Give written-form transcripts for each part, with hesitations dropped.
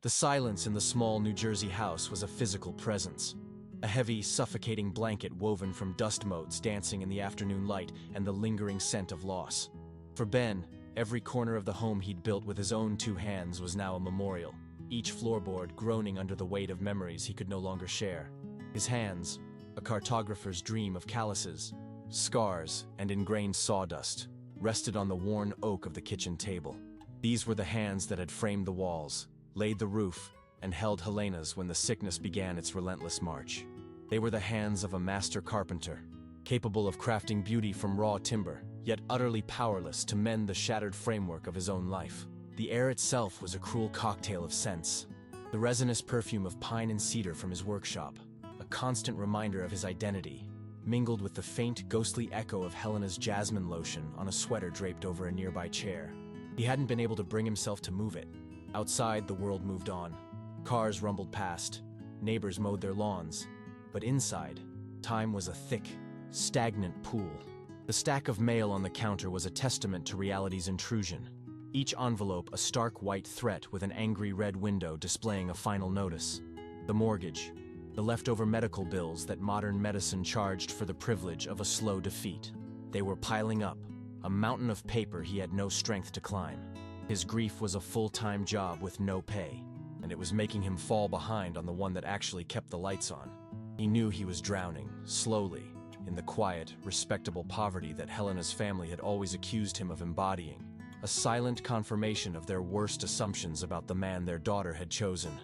The silence in the small New Jersey house was a physical presence. A heavy, suffocating blanket woven from dust motes dancing in the afternoon light and the lingering scent of loss. For Ben, every corner of the home he'd built with his own two hands was now a memorial, each floorboard groaning under the weight of memories he could no longer share. His hands, a cartographer's dream of calluses, scars, and ingrained sawdust, rested on the worn oak of the kitchen table. These were the hands that had framed the walls, laid the roof, and held Helena's when the sickness began its relentless march. They were the hands of a master carpenter, capable of crafting beauty from raw timber, yet utterly powerless to mend the shattered framework of his own life. The air itself was a cruel cocktail of scents. The resinous perfume of pine and cedar from his workshop, a constant reminder of his identity, mingled with the faint, ghostly echo of Helena's jasmine lotion on a sweater draped over a nearby chair. He hadn't been able to bring himself to move it. Outside, the world moved on. Cars rumbled past, neighbors mowed their lawns. But inside, time was a thick, stagnant pool. The stack of mail on the counter was a testament to reality's intrusion. Each envelope a stark white threat with an angry red window displaying a final notice. The mortgage, the leftover medical bills that modern medicine charged for the privilege of a slow defeat. They were piling up, a mountain of paper he had no strength to climb. His grief was a full-time job with no pay, and it was making him fall behind on the one that actually kept the lights on. He knew he was drowning, slowly, in the quiet, respectable poverty that Helena's family had always accused him of embodying, a silent confirmation of their worst assumptions about the man their daughter had chosen.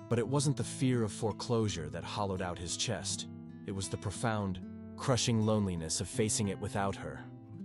But it wasn't the fear of foreclosure that hollowed out his chest. It was the profound, crushing loneliness of facing it without her.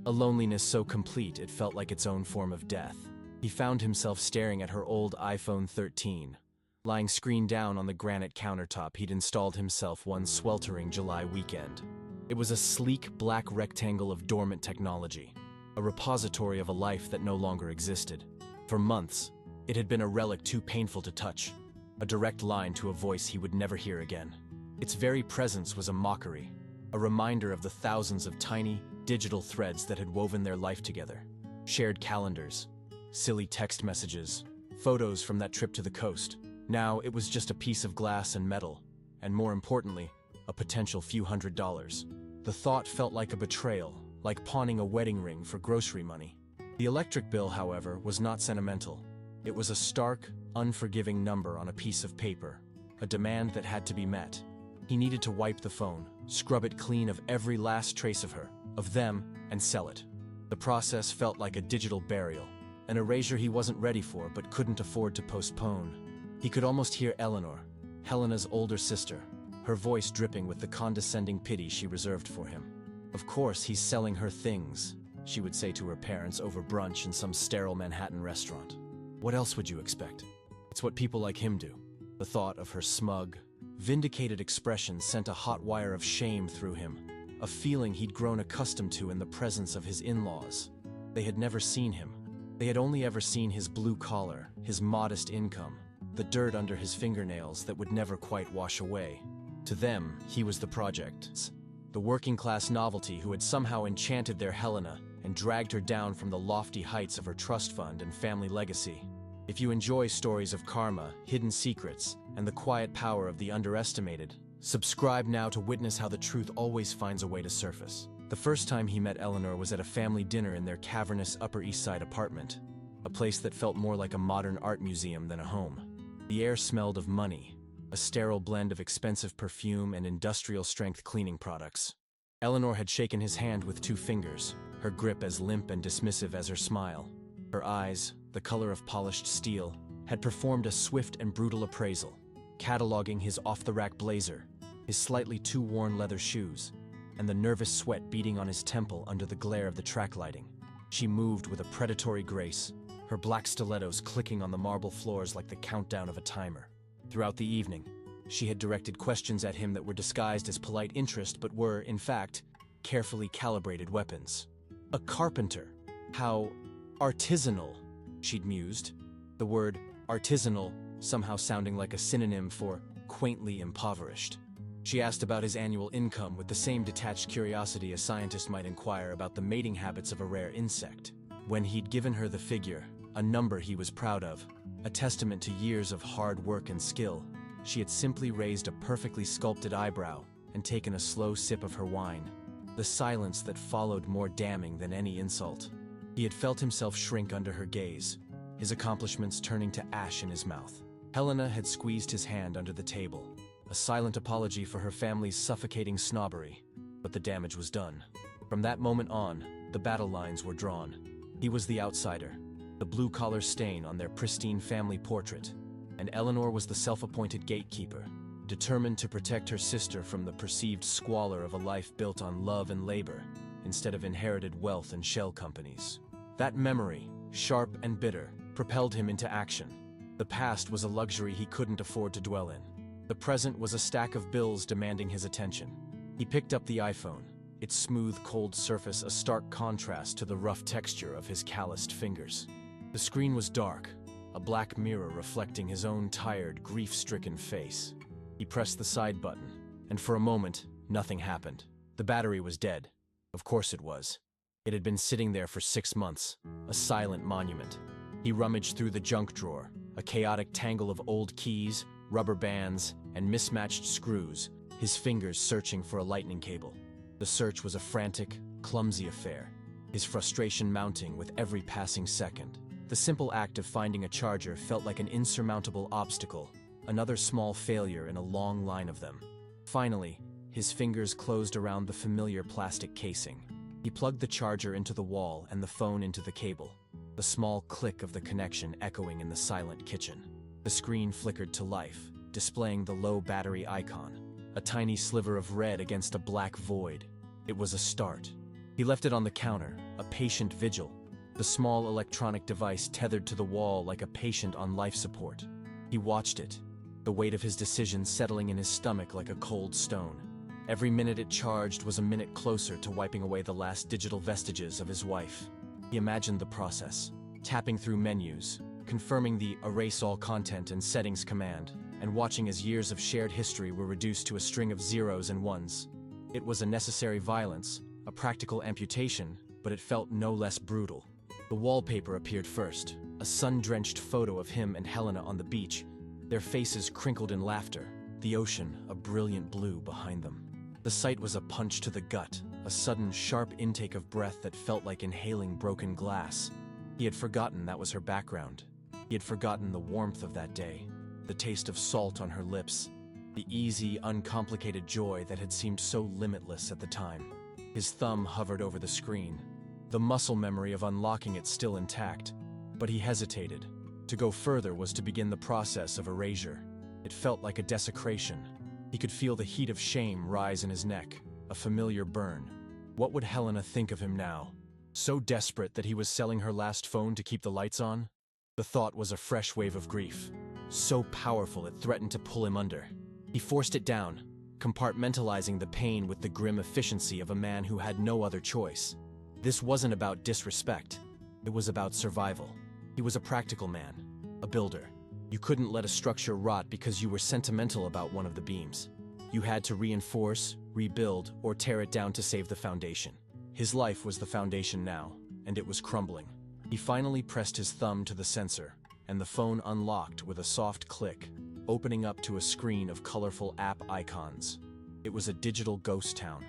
A loneliness so complete it felt like its own form of death. He found himself staring at her old iPhone 13, lying screened down on the granite countertop he'd installed himself one sweltering July weekend. It was a sleek black rectangle of dormant technology, a repository of a life that no longer existed. For months, it had been a relic too painful to touch, a direct line to a voice he would never hear again. Its very presence was a mockery, a reminder of the thousands of tiny, digital threads that had woven their life together. Shared calendars, silly text messages, photos from that trip to the coast. Now it was just a piece of glass and metal, and more importantly, a potential few $100s. The thought felt like a betrayal, like pawning a wedding ring for grocery money. The electric bill, however, was not sentimental. It was a stark, unforgiving number on a piece of paper, a demand that had to be met. He needed to wipe the phone, scrub it clean of every last trace of her, of them, and sell it. The process felt like a digital burial, an erasure he wasn't ready for but couldn't afford to postpone. He could almost hear Eleanor, Helena's older sister, her voice dripping with the condescending pity she reserved for him. "Of course he's selling her things," she would say to her parents over brunch in some sterile Manhattan restaurant. "What else would you expect? It's what people like him do." The thought of her smug, vindicated expression sent a hot wire of shame through him, a feeling he'd grown accustomed to in the presence of his in-laws. They had never seen him. They had only ever seen his blue collar, his modest income, the dirt under his fingernails that would never quite wash away. To them, he was the project, the working-class novelty who had somehow enchanted their Helena and dragged her down from the lofty heights of her trust fund and family legacy. If you enjoy stories of karma, hidden secrets, and the quiet power of the underestimated, subscribe now to witness how the truth always finds a way to surface. The first time he met Eleanor was at a family dinner in their cavernous Upper East Side apartment, a place that felt more like a modern art museum than a home. The air smelled of money, a sterile blend of expensive perfume and industrial-strength cleaning products. Eleanor had shaken his hand with two fingers, her grip as limp and dismissive as her smile. Her eyes, the color of polished steel, had performed a swift and brutal appraisal, cataloging his off-the-rack blazer, his slightly too worn leather shoes, and the nervous sweat beating on his temple under the glare of the track lighting. She moved with a predatory grace, her black stilettos clicking on the marble floors like the countdown of a timer. Throughout the evening, she had directed questions at him that were disguised as polite interest but were, in fact, carefully calibrated weapons. A carpenter. How artisanal, she'd mused, the word artisanal somehow sounding like a synonym for quaintly impoverished. She asked about his annual income with the same detached curiosity a scientist might inquire about the mating habits of a rare insect. When he'd given her the figure, a number he was proud of, a testament to years of hard work and skill. She had simply raised a perfectly sculpted eyebrow and taken a slow sip of her wine, the silence that followed more damning than any insult. He had felt himself shrink under her gaze, his accomplishments turning to ash in his mouth. Helena had squeezed his hand under the table, a silent apology for her family's suffocating snobbery, but the damage was done. From that moment on, the battle lines were drawn. He was the outsider, the blue-collar stain on their pristine family portrait, and Eleanor was the self-appointed gatekeeper, determined to protect her sister from the perceived squalor of a life built on love and labor, instead of inherited wealth and shell companies. That memory, sharp and bitter, propelled him into action. The past was a luxury he couldn't afford to dwell in. The present was a stack of bills demanding his attention. He picked up the iPhone, its smooth, cold surface a stark contrast to the rough texture of his calloused fingers. The screen was dark, a black mirror reflecting his own tired, grief-stricken face. He pressed the side button, and for a moment, nothing happened. The battery was dead. Of course it was. It had been sitting there for 6 months, a silent monument. He rummaged through the junk drawer, a chaotic tangle of old keys, rubber bands, and mismatched screws, his fingers searching for a lightning cable. The search was a frantic, clumsy affair, his frustration mounting with every passing second. The simple act of finding a charger felt like an insurmountable obstacle, another small failure in a long line of them. Finally, his fingers closed around the familiar plastic casing. He plugged the charger into the wall and the phone into the cable, the small click of the connection echoing in the silent kitchen. The screen flickered to life, displaying the low battery icon, a tiny sliver of red against a black void. It was a start. He left it on the counter, a patient vigil, the small electronic device tethered to the wall like a patient on life support. He watched it, the weight of his decision settling in his stomach like a cold stone. Every minute it charged was a minute closer to wiping away the last digital vestiges of his wife. He imagined the process, tapping through menus, confirming the erase all content and settings command, and watching as years of shared history were reduced to a string of zeros and ones. It was a necessary violence, a practical amputation, but it felt no less brutal. The wallpaper appeared first, a sun-drenched photo of him and Helena on the beach, their faces crinkled in laughter, the ocean a brilliant blue behind them. The sight was a punch to the gut, a sudden, sharp intake of breath that felt like inhaling broken glass. He had forgotten that was her background. He had forgotten the warmth of that day, the taste of salt on her lips, the easy, uncomplicated joy that had seemed so limitless at the time. His thumb hovered over the screen, the muscle memory of unlocking it still intact, but he hesitated. To go further was to begin the process of erasure. It felt like a desecration. He could feel the heat of shame rise in his neck, a familiar burn. What would Helena think of him now? So desperate that he was selling her last phone to keep the lights on? The thought was a fresh wave of grief, so powerful it threatened to pull him under. He forced it down, compartmentalizing the pain with the grim efficiency of a man who had no other choice. This wasn't about disrespect. It was about survival. He was a practical man, a builder. You couldn't let a structure rot because you were sentimental about one of the beams. You had to reinforce, rebuild, or tear it down to save the foundation. His life was the foundation now, and it was crumbling. He finally pressed his thumb to the sensor, and the phone unlocked with a soft click, opening up to a screen of colorful app icons. It was a digital ghost town.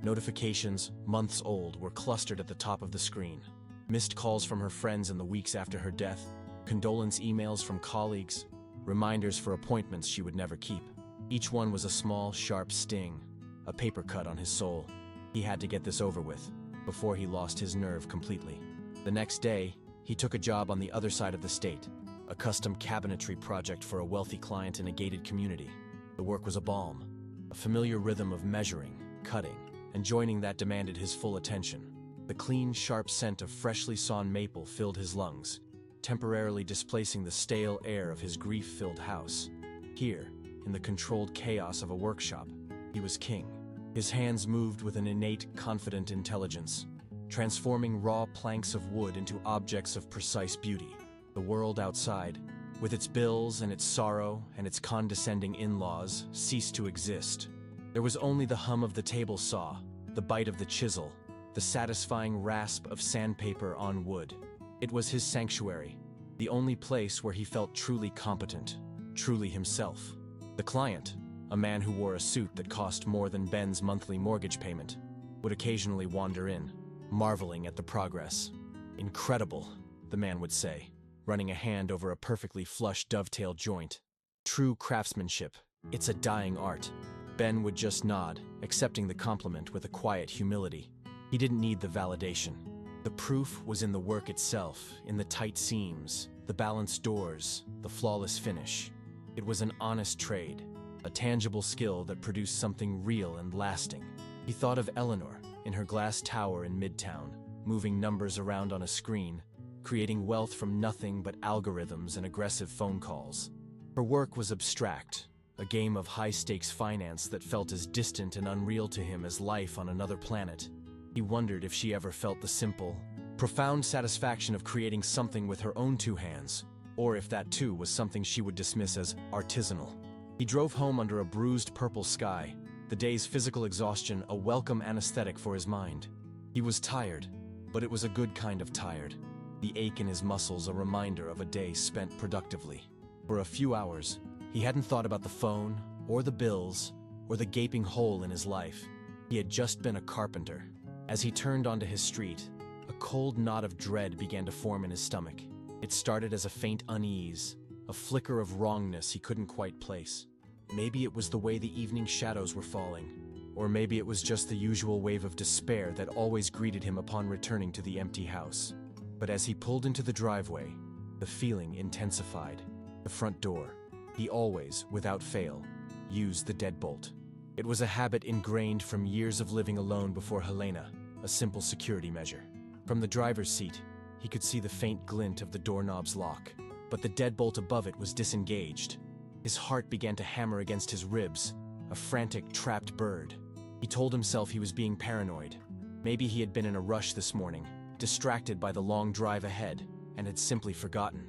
Notifications, months old, were clustered at the top of the screen. Missed calls from her friends in the weeks after her death, condolence emails from colleagues, reminders for appointments she would never keep. Each one was a small, sharp sting, a paper cut on his soul. He had to get this over with, before he lost his nerve completely. The next day, he took a job on the other side of the state, a custom cabinetry project for a wealthy client in a gated community. The work was a balm, a familiar rhythm of measuring, cutting, and joining that demanded his full attention. The clean, sharp scent of freshly sawn maple filled his lungs, temporarily displacing the stale air of his grief-filled house. Here, in the controlled chaos of a workshop, he was king. His hands moved with an innate, confident intelligence, transforming raw planks of wood into objects of precise beauty. The world outside, with its bills and its sorrow and its condescending in-laws, ceased to exist. There was only the hum of the table saw, the bite of the chisel, the satisfying rasp of sandpaper on wood. It was his sanctuary, The only place where he felt truly competent, truly himself. The client, a man who wore a suit that cost more than Ben's monthly mortgage payment, would occasionally wander in, marveling at the progress. "Incredible," the man would say, running a hand over a perfectly flush dovetail joint. "True craftsmanship. It's a dying art." Ben would just nod, accepting the compliment with a quiet humility. He didn't need the validation. The proof was in the work itself, in the tight seams, the balanced doors, the flawless finish. It was an honest trade, a tangible skill that produced something real and lasting. He thought of Eleanor in her glass tower in Midtown, moving numbers around on a screen, creating wealth from nothing but algorithms and aggressive phone calls. Her work was abstract, a game of high-stakes finance that felt as distant and unreal to him as life on another planet. He wondered if she ever felt the simple, profound satisfaction of creating something with her own two hands, or if that too was something she would dismiss as artisanal. He drove home under a bruised purple sky, the day's physical exhaustion a welcome anesthetic for his mind. He was tired, but it was a good kind of tired. The ache in his muscles a reminder of a day spent productively. For a few hours, he hadn't thought about the phone, or the bills, or the gaping hole in his life. He had just been a carpenter. As he turned onto his street, a cold knot of dread began to form in his stomach. It started as a faint unease, a flicker of wrongness he couldn't quite place. Maybe it was the way the evening shadows were falling, or maybe it was just the usual wave of despair that always greeted him upon returning to the empty house. But as he pulled into the driveway, the feeling intensified. The front door. He always, without fail, used the deadbolt. It was a habit ingrained from years of living alone before Helena, a simple security measure. From the driver's seat, he could see the faint glint of the doorknob's lock, but the deadbolt above it was disengaged. His heart began to hammer against his ribs, a frantic, trapped bird. He told himself he was being paranoid. Maybe he had been in a rush this morning, distracted by the long drive ahead, and had simply forgotten.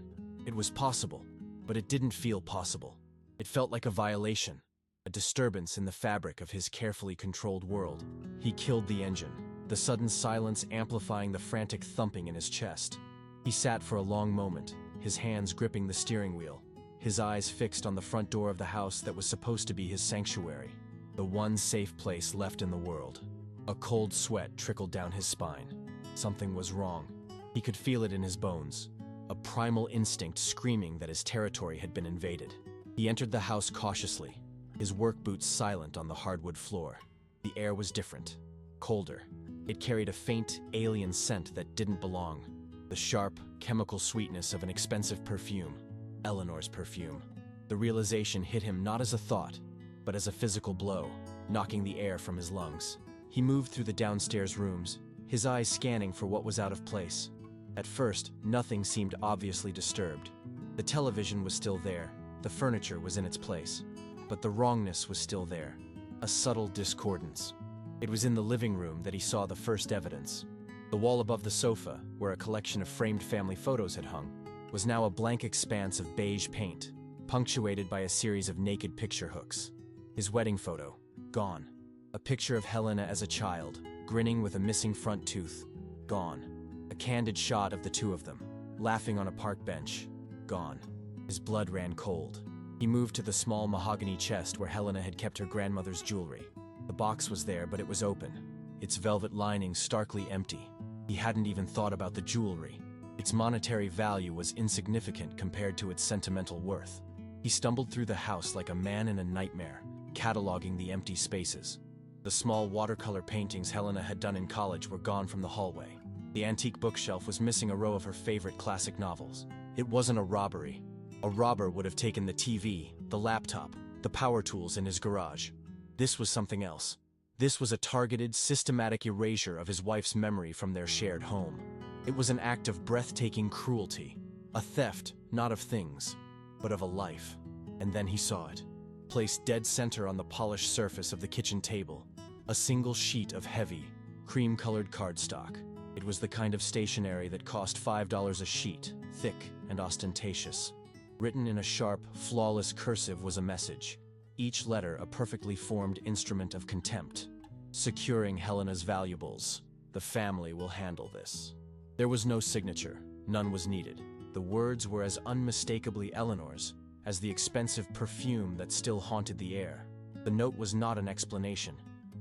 It was possible, but it didn't feel possible. It felt like a violation, a disturbance in the fabric of his carefully controlled world. He killed the engine, the sudden silence amplifying the frantic thumping in his chest. He sat for a long moment, his hands gripping the steering wheel, his eyes fixed on the front door of the house that was supposed to be his sanctuary, the one safe place left in the world. A cold sweat trickled down his spine. Something was wrong. He could feel it in his bones, a primal instinct screaming that his territory had been invaded. He entered the house cautiously, his work boots silent on the hardwood floor. The air was different, colder. It carried a faint, alien scent that didn't belong. The sharp, chemical sweetness of an expensive perfume, Eleanor's perfume. The realization hit him not as a thought, but as a physical blow, knocking the air from his lungs. He moved through the downstairs rooms, his eyes scanning for what was out of place. At first, nothing seemed obviously disturbed. The television was still there, the furniture was in its place. But the wrongness was still there, a subtle discordance. It was in the living room that he saw the first evidence. The wall above the sofa, where a collection of framed family photos had hung, was now a blank expanse of beige paint, punctuated by a series of naked picture hooks. His wedding photo, gone. A picture of Helena as a child, grinning with a missing front tooth, gone. A candid shot of the two of them, laughing on a park bench, gone. His blood ran cold. He moved to the small mahogany chest where Helena had kept her grandmother's jewelry. The box was there, but it was open, its velvet lining starkly empty. He hadn't even thought about the jewelry. Its monetary value was insignificant compared to its sentimental worth. He stumbled through the house like a man in a nightmare, cataloging the empty spaces. The small watercolor paintings Helena had done in college were gone from the hallway. The antique bookshelf was missing a row of her favorite classic novels. It wasn't a robbery. A robber would have taken the TV, the laptop, the power tools in his garage. This was something else. This was a targeted, systematic erasure of his wife's memory from their shared home. It was an act of breathtaking cruelty, a theft, not of things, but of a life. And then he saw it, placed dead center on the polished surface of the kitchen table, a single sheet of heavy, cream-colored cardstock. It was the kind of stationery that cost $5 a sheet, thick and ostentatious. Written in a sharp, flawless cursive was a message, each letter a perfectly formed instrument of contempt. Securing Helena's valuables. The family will handle this. There was no signature, none was needed. The The words were as unmistakably Eleanor's as the expensive perfume that still haunted the air. The note was not an explanation.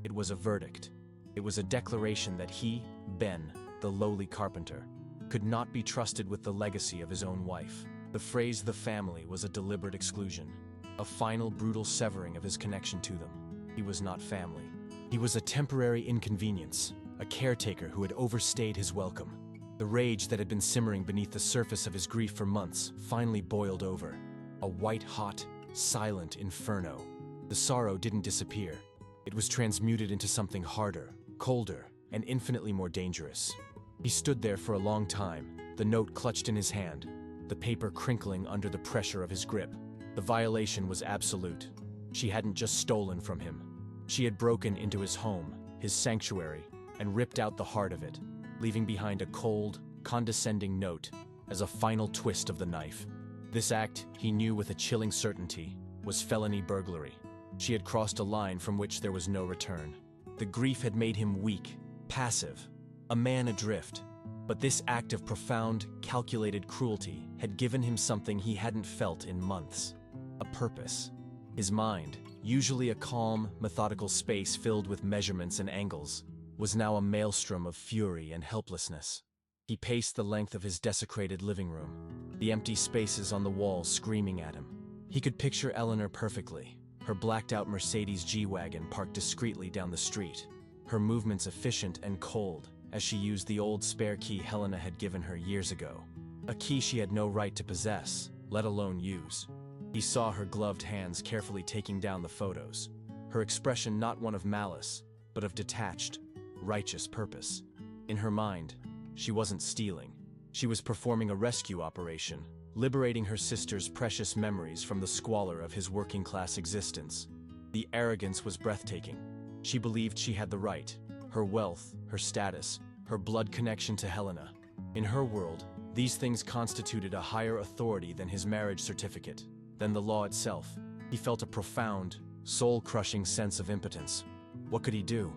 It was a verdict. It was a declaration that he, Ben, the lowly carpenter, could not be trusted with the legacy of his own wife. The phrase "the family" was a deliberate exclusion, a final brutal severing of his connection to them. He was not family. He was a temporary inconvenience, a caretaker who had overstayed his welcome. The rage that had been simmering beneath the surface of his grief for months finally boiled over. A white-hot, silent inferno. The sorrow didn't disappear. It was transmuted into something harder, colder, and infinitely more dangerous. He stood there for a long time, the note clutched in his hand, the paper crinkling under the pressure of his grip. The violation was absolute. She hadn't just stolen from him. She had broken into his home, his sanctuary, and ripped out the heart of it, leaving behind a cold, condescending note as a final twist of the knife. This act, he knew with a chilling certainty, was felony burglary. She had crossed a line from which there was no return. The grief had made him weak, passive, a man adrift. But this act of profound, calculated cruelty had given him something he hadn't felt in months. A purpose. His mind, usually a calm, methodical space filled with measurements and angles, was now a maelstrom of fury and helplessness. He paced the length of his desecrated living room, the empty spaces on the walls screaming at him. He could picture Eleanor perfectly, her blacked-out Mercedes G-Wagon parked discreetly down the street, her movements efficient and cold as she used the old spare key Helena had given her years ago, a key she had no right to possess, let alone use. He saw her gloved hands carefully taking down the photos, her expression not one of malice, but of detached, righteous purpose. In her mind, she wasn't stealing. She was performing a rescue operation, liberating her sister's precious memories from the squalor of his working-class existence. The arrogance was breathtaking. She believed she had the right, her wealth, her status, her blood connection to Helena. In her world, these things constituted a higher authority than his marriage certificate, than the law itself. He felt a profound, soul-crushing sense of impotence. What could he do?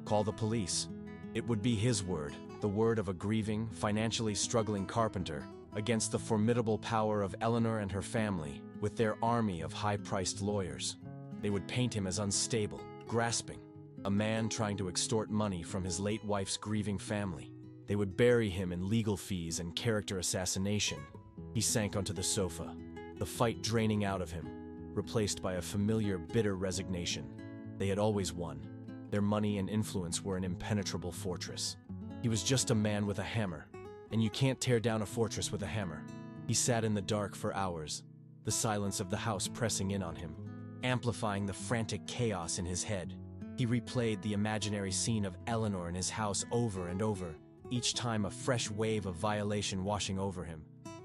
Call the police? It would be his word, the word of a grieving, financially struggling carpenter, against the formidable power of Eleanor and her family, with their army of high-priced lawyers. They would paint him as unstable, grasping, a man trying to extort money from his late wife's grieving family. They would bury him in legal fees and character assassination. He sank onto the sofa, the fight draining out of him, replaced by a familiar, bitter resignation. They had always won. Their money and influence were an impenetrable fortress. He was just a man with a hammer, and you can't tear down a fortress with a hammer. He sat in the dark for hours, the silence of the house pressing in on him, amplifying the frantic chaos in his head. He replayed the imaginary scene of Eleanor in his house over and over, each time a fresh wave of violation washing over him.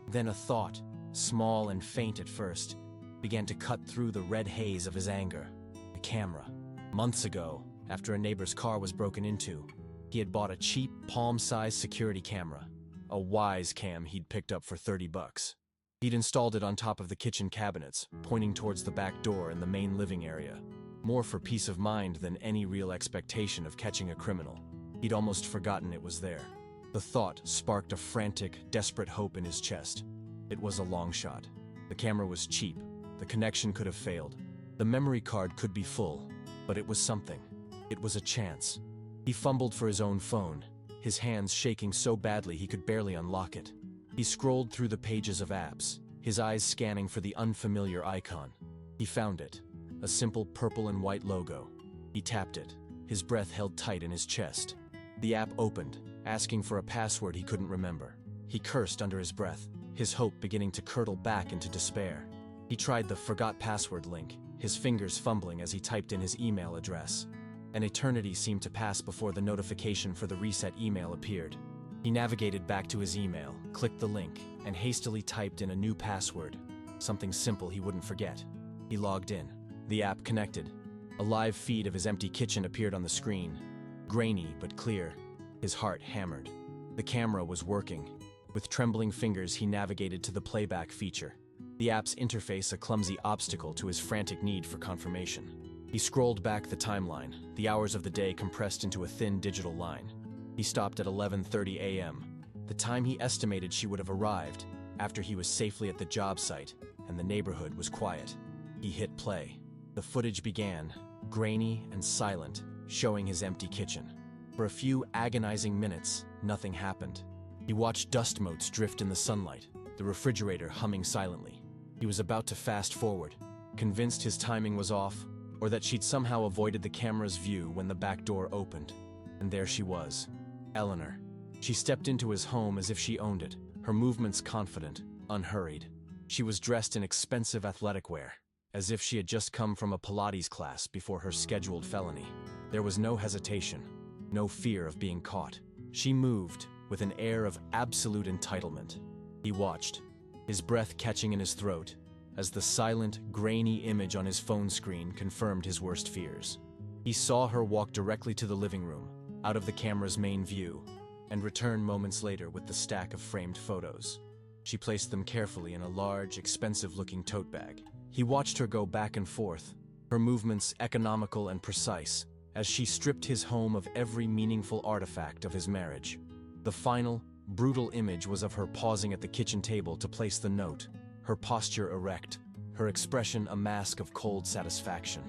Then a thought, small and faint at first, began to cut through the red haze of his anger. A camera. Months ago, after a neighbor's car was broken into, he had bought a cheap, palm-sized security camera, a Wise Cam he'd picked up for $30. He'd installed it on top of the kitchen cabinets, pointing towards the back door in the main living area, more for peace of mind than any real expectation of catching a criminal. He'd almost forgotten it was there. The thought sparked a frantic, desperate hope in his chest. It was a long shot. The camera was cheap. The connection could have failed. The memory card could be full, but it was something. It was a chance. He fumbled for his own phone, his hands shaking so badly he could barely unlock it. He scrolled through the pages of apps, his eyes scanning for the unfamiliar icon. He found it, a simple purple and white logo. He tapped it, his breath held tight in his chest. The app opened, asking for a password he couldn't remember. He cursed under his breath, his hope beginning to curdle back into despair. He tried the forgot password link, his fingers fumbling as he typed in his email address. An eternity seemed to pass before the notification for the reset email appeared. He navigated back to his email, clicked the link, and hastily typed in a new password, something simple he wouldn't forget. He logged in. The app connected. A live feed of his empty kitchen appeared on the screen, grainy but clear. His heart hammered. The camera was working. With trembling fingers, he navigated to the playback feature, the app's interface a clumsy obstacle to his frantic need for confirmation. He scrolled back the timeline, the hours of the day compressed into a thin digital line. He stopped at 11:30 a.m., the time he estimated she would have arrived. After he was safely at the job site and the neighborhood was quiet, he hit play. The footage began, grainy and silent, showing his empty kitchen. For a few agonizing minutes, nothing happened. He watched dust motes drift in the sunlight, the refrigerator humming silently. He was about to fast forward, convinced his timing was off, or that she'd somehow avoided the camera's view when the back door opened. And there she was, Eleanor. She stepped into his home as if she owned it, her movements confident, unhurried. She was dressed in expensive athletic wear, as if she had just come from a Pilates class before her scheduled felony. There was no hesitation, no fear of being caught. She moved with an air of absolute entitlement. He watched, his breath catching in his throat, as the silent, grainy image on his phone screen confirmed his worst fears. He saw her walk directly to the living room, out of the camera's main view, and return moments later with the stack of framed photos. She placed them carefully in a large, expensive-looking tote bag. He watched her go back and forth, her movements economical and precise, as she stripped his home of every meaningful artifact of his marriage. The final, brutal image was of her pausing at the kitchen table to place the note, her posture erect, her expression a mask of cold satisfaction.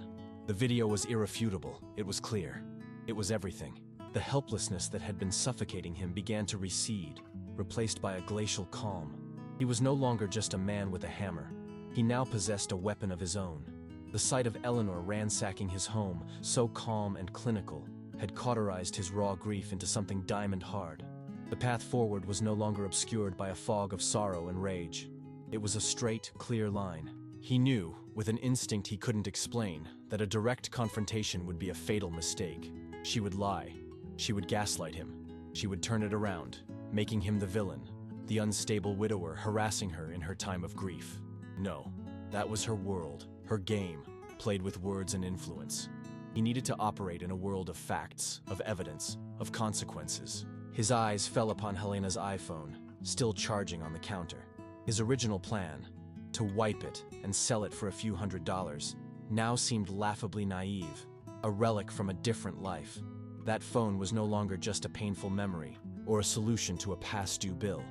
The video was irrefutable, it was clear. It was everything. The helplessness that had been suffocating him began to recede, replaced by a glacial calm. He was no longer just a man with a hammer. He now possessed a weapon of his own. The sight of Eleanor ransacking his home, so calm and clinical, had cauterized his raw grief into something diamond-hard. The path forward was no longer obscured by a fog of sorrow and rage. It was a straight, clear line. He knew, with an instinct he couldn't explain, that a direct confrontation would be a fatal mistake. She would lie. She would gaslight him. She would turn it around, making him the villain, the unstable widower harassing her in her time of grief. No, that was her world, her game, played with words and influence. He needed to operate in a world of facts, of evidence, of consequences. His eyes fell upon Helena's iPhone, still charging on the counter. His original plan, to wipe it and sell it for a few $100s, now seemed laughably naive, a relic from a different life. That phone was no longer just a painful memory or a solution to a past-due bill.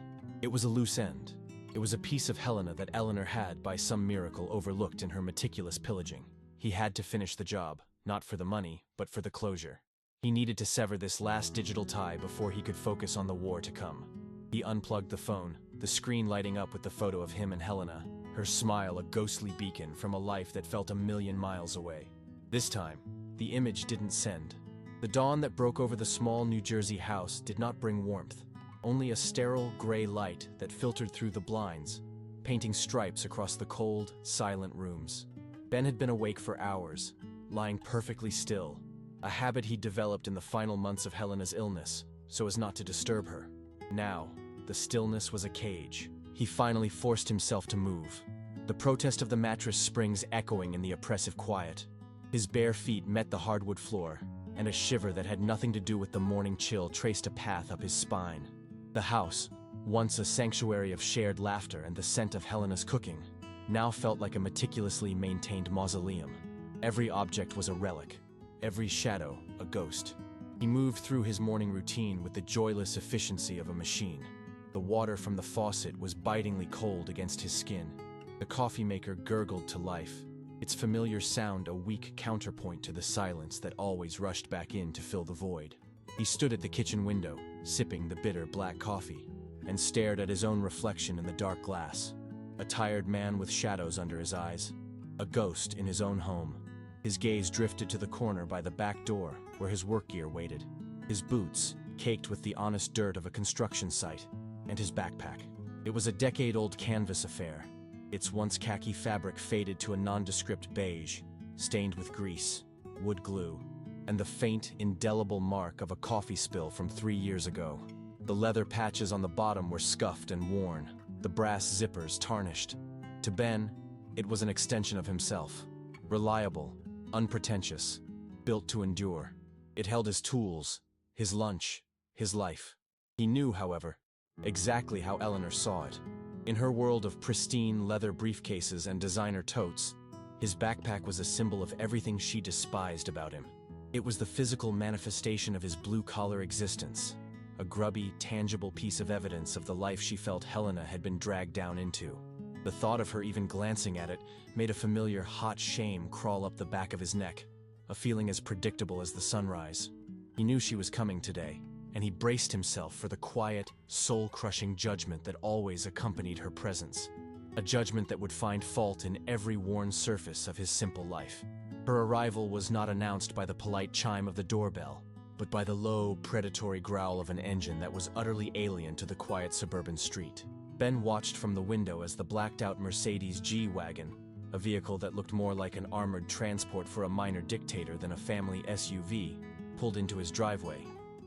It was a loose end. It was a piece of Helena that Eleanor had, by some miracle, overlooked in her meticulous pillaging. He had to finish the job, not for the money, but for the closure. He needed to sever this last digital tie before he could focus on the war to come. He unplugged the phone, the screen lighting up with the photo of him and Helena, her smile a ghostly beacon from a life that felt a million miles away. This time, the image didn't send. The dawn that broke over the small New Jersey house did not bring warmth, only a sterile gray light that filtered through the blinds, painting stripes across the cold, silent rooms. Ben had been awake for hours, lying perfectly still, a habit he'd developed in the final months of Helena's illness, so as not to disturb her. Now, the stillness was a cage. He finally forced himself to move, the protest of the mattress springs echoing in the oppressive quiet. His bare feet met the hardwood floor, and a shiver that had nothing to do with the morning chill traced a path up his spine. The house, once a sanctuary of shared laughter and the scent of Helena's cooking, now felt like a meticulously maintained mausoleum. Every object was a relic, every shadow a ghost. He moved through his morning routine with the joyless efficiency of a machine. The water from the faucet was bitingly cold against his skin. The coffee maker gurgled to life, its familiar sound a weak counterpoint to the silence that always rushed back in to fill the void. He stood at the kitchen window, sipping the bitter black coffee, and stared at his own reflection in the dark glass. A tired man with shadows under his eyes, a ghost in his own home. His gaze drifted to the corner by the back door where his work gear waited, his boots caked with the honest dirt of a construction site, and his backpack. It was a decade-old canvas affair, its once khaki fabric faded to a nondescript beige, stained with grease, wood glue, and the faint, indelible mark of a coffee spill from 3 years ago. The leather patches on the bottom were scuffed and worn, the brass zippers tarnished. To Ben, it was an extension of himself. Reliable, unpretentious, built to endure. It held his tools, his lunch, his life. He knew, however, exactly how Eleanor saw it. In her world of pristine leather briefcases and designer totes, his backpack was a symbol of everything she despised about him. It was the physical manifestation of his blue-collar existence, a grubby, tangible piece of evidence of the life she felt Helena had been dragged down into. The thought of her even glancing at it made a familiar hot shame crawl up the back of his neck, a feeling as predictable as the sunrise. He knew she was coming today, and he braced himself for the quiet, soul-crushing judgment that always accompanied her presence. A judgment that would find fault in every worn surface of his simple life. Her arrival was not announced by the polite chime of the doorbell, but by the low, predatory growl of an engine that was utterly alien to the quiet suburban street. Ben watched from the window as the blacked-out Mercedes G-Wagon, a vehicle that looked more like an armored transport for a minor dictator than a family SUV, pulled into his driveway.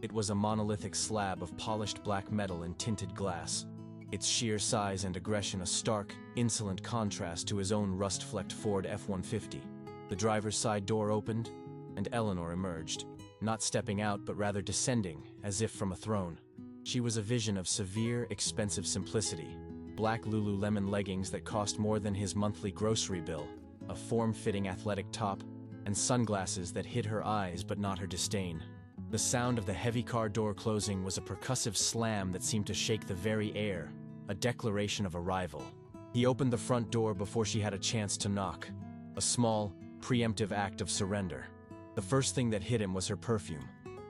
It was a monolithic slab of polished black metal and tinted glass, its sheer size and aggression a stark, insolent contrast to his own rust-flecked Ford F-150. The driver's side door opened, and Eleanor emerged, not stepping out but rather descending, as if from a throne. She was a vision of severe, expensive simplicity. Black Lululemon leggings that cost more than his monthly grocery bill, a form-fitting athletic top, and sunglasses that hid her eyes but not her disdain. The sound of the heavy car door closing was a percussive slam that seemed to shake the very air, a declaration of arrival. He opened the front door before she had a chance to knock, a small, preemptive act of surrender. The first thing that hit him was her perfume.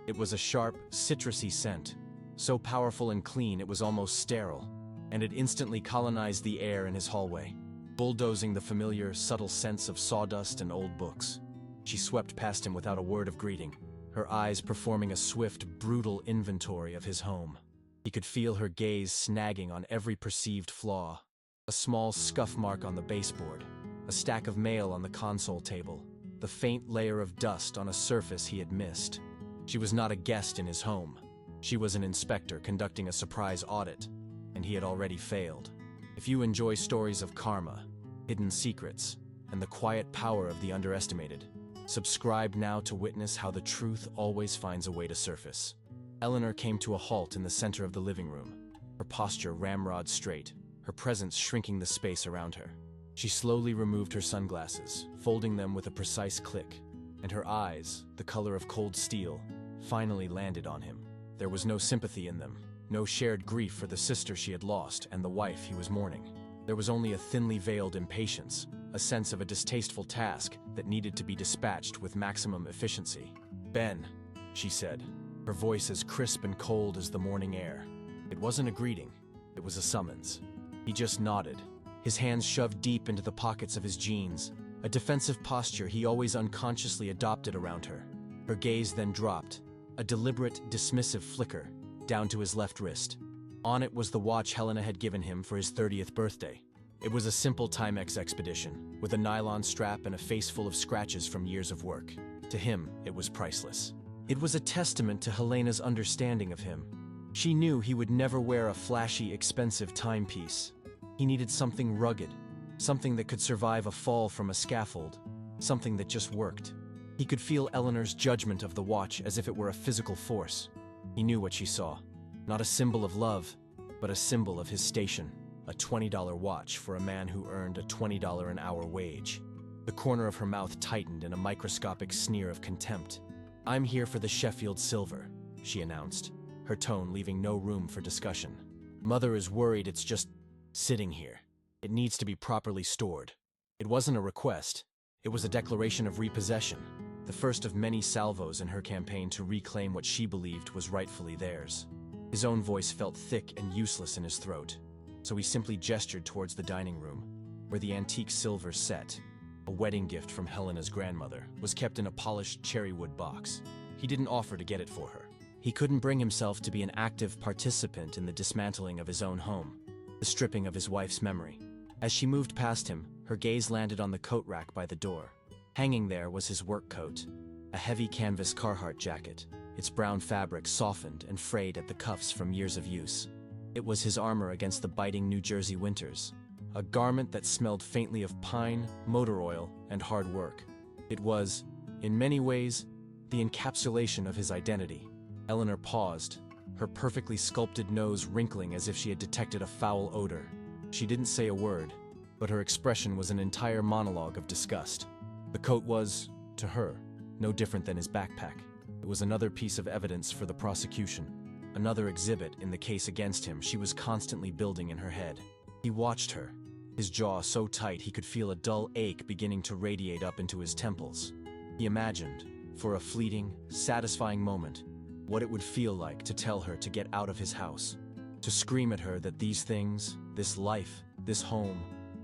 It was a sharp, citrusy scent, so powerful and clean it was almost sterile, and it instantly colonized the air in his hallway, bulldozing the familiar, subtle scents of sawdust and old books. She swept past him without a word of greeting, her eyes performing a swift, brutal inventory of his home. He could feel her gaze snagging on every perceived flaw. A small scuff mark on the baseboard, a stack of mail on the console table, the faint layer of dust on a surface he had missed. She was not a guest in his home. She was an inspector conducting a surprise audit, and he had already failed. If you enjoy stories of karma, hidden secrets, and the quiet power of the underestimated, subscribe now to witness how the truth always finds a way to surface. Eleanor came to a halt in the center of the living room, her posture ramrod straight, her presence shrinking the space around her. She slowly removed her sunglasses, folding them with a precise click, and her eyes, the color of cold steel, finally landed on him. There was no sympathy in them, no shared grief for the sister she had lost and the wife he was mourning. There was only a thinly veiled impatience, a sense of a distasteful task that needed to be dispatched with maximum efficiency. "Ben," she said, her voice as crisp and cold as the morning air. It wasn't a greeting, it was a summons. He just nodded, his hands shoved deep into the pockets of his jeans, a defensive posture he always unconsciously adopted around her. Her gaze then dropped, a deliberate, dismissive flicker, down to his left wrist. On it was the watch Helena had given him for his 30th birthday. It was a simple Timex expedition, with a nylon strap and a face full of scratches from years of work. To him, it was priceless. It was a testament to Helena's understanding of him. She knew he would never wear a flashy, expensive timepiece. He needed something rugged, something that could survive a fall from a scaffold, something that just worked. He could feel Eleanor's judgment of the watch as if it were a physical force. He knew what she saw. Not a symbol of love, but a symbol of his station. A $20 watch for a man who earned a $20 an hour wage. The corner of her mouth tightened in a microscopic sneer of contempt. "I'm here for the Sheffield silver," she announced, her tone leaving no room for discussion. "Mother is worried it's just sitting here. It needs to be properly stored." It wasn't a request. It was a declaration of repossession, the first of many salvos in her campaign to reclaim what she believed was rightfully theirs. His own voice felt thick and useless in his throat, so he simply gestured towards the dining room, where the antique silver set, a wedding gift from Helena's grandmother, was kept in a polished cherrywood box. He didn't offer to get it for her. He couldn't bring himself to be an active participant in the dismantling of his own home, the stripping of his wife's memory. As she moved past him, her gaze landed on the coat rack by the door. Hanging there was his work coat, a heavy canvas Carhartt jacket, its brown fabric softened and frayed at the cuffs from years of use. It was his armor against the biting New Jersey winters, a garment that smelled faintly of pine, motor oil, and hard work. It was, in many ways, the encapsulation of his identity. Eleanor paused, her perfectly sculpted nose wrinkling as if she had detected a foul odor. She didn't say a word, but her expression was an entire monologue of disgust. The coat was, to her, no different than his backpack. It was another piece of evidence for the prosecution. another exhibit in the case against him she was constantly building in her head. He watched her, his jaw so tight he could feel a dull ache beginning to radiate up into his temples. He imagined, for a fleeting, satisfying moment, what it would feel like to tell her to get out of his house, to scream at her that these things, this life, this home,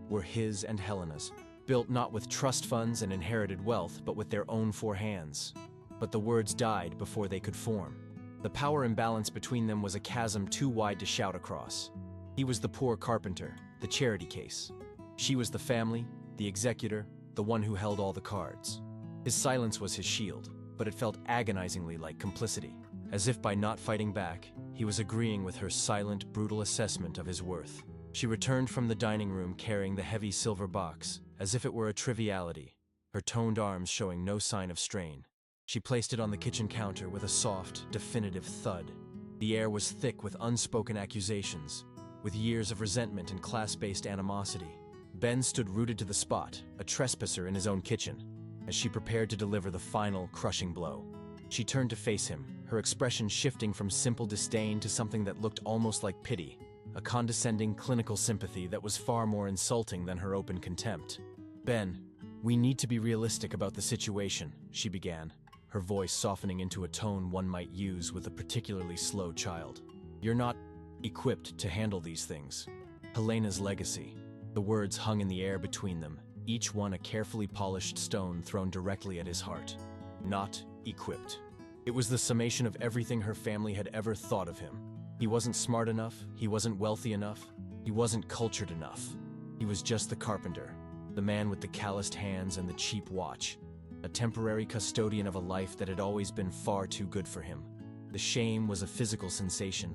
were his and Helena's, built not with trust funds and inherited wealth, but with their own four hands. But the words died before they could form. The power imbalance between them was a chasm too wide to shout across. He was the poor carpenter, the charity case. She was the family, the executor, the one who held all the cards. His silence was his shield, but it felt agonizingly like complicity, as if by not fighting back, he was agreeing with her silent, brutal assessment of his worth. She returned from the dining room carrying the heavy silver box, as if it were a triviality, her toned arms showing no sign of strain. She placed it on the kitchen counter with a soft, definitive thud. The air was thick with unspoken accusations, with years of resentment and class-based animosity. Ben stood rooted to the spot, a trespasser in his own kitchen, as she prepared to deliver the final, crushing blow. She turned to face him, her expression shifting from simple disdain to something that looked almost like pity, a condescending, clinical sympathy that was far more insulting than her open contempt. "Ben, we need to be realistic about the situation," she began, her voice softening into a tone one might use with a particularly slow child. "You're not equipped to handle these things. Helena's legacy." The words hung in the air between them, each one a carefully polished stone thrown directly at his heart. Not equipped. It was the summation of everything her family had ever thought of him. He wasn't smart enough, he wasn't wealthy enough, he wasn't cultured enough. He was just the carpenter, the man with the calloused hands and the cheap watch, a temporary custodian of a life that had always been far too good for him. The shame was a physical sensation,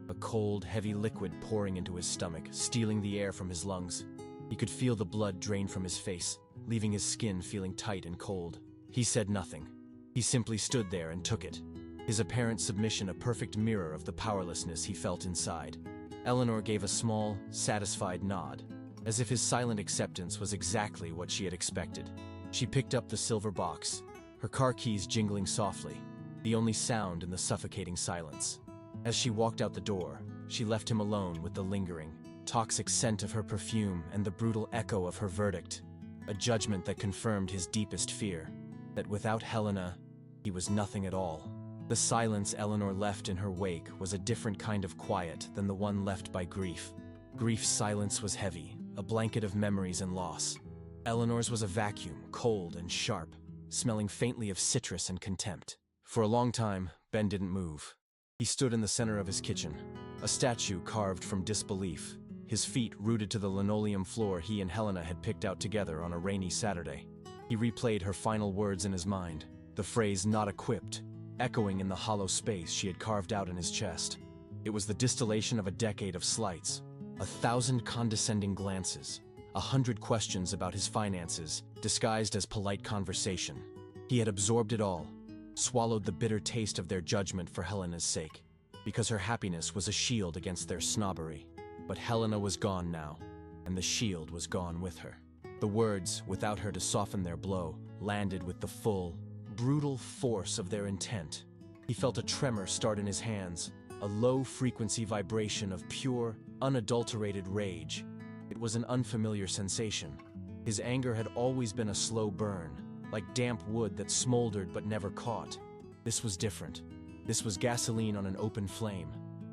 a cold, heavy liquid pouring into his stomach, stealing the air from his lungs. He could feel the blood drain from his face, leaving his skin feeling tight and cold. He said nothing. He simply stood there and took it, his apparent submission a perfect mirror of the powerlessness he felt inside. Eleanor gave a small, satisfied nod, as if his silent acceptance was exactly what she had expected. She picked up the silver box, her car keys jingling softly, the only sound in the suffocating silence. As she walked out the door, she left him alone with the lingering, toxic scent of her perfume and the brutal echo of her verdict, a judgment that confirmed his deepest fear, that without Helena, he was nothing at all. The silence Eleanor left in her wake was a different kind of quiet than the one left by grief. Grief's silence was heavy, a blanket of memories and loss. Eleanor's was a vacuum, cold and sharp, smelling faintly of citrus and contempt. For a long time, Ben didn't move. He stood in the center of his kitchen, a statue carved from disbelief, his feet rooted to the linoleum floor he and Helena had picked out together on a rainy Saturday. He replayed her final words in his mind, the phrase "not equipped," echoing in the hollow space she had carved out in his chest. It was the distillation of a decade of slights, 1,000 condescending glances, 100 questions about his finances, disguised as polite conversation. He had absorbed it all, swallowed the bitter taste of their judgment for Helena's sake, because her happiness was a shield against their snobbery. But Helena was gone now, and the shield was gone with her. The words, without her to soften their blow, landed with the full, brutal force of their intent. He felt a tremor start in his hands, a low-frequency vibration of pure, unadulterated rage. It was an unfamiliar sensation. His anger had always been a slow burn, like damp wood that smoldered but never caught. This was different. This was gasoline on an open flame.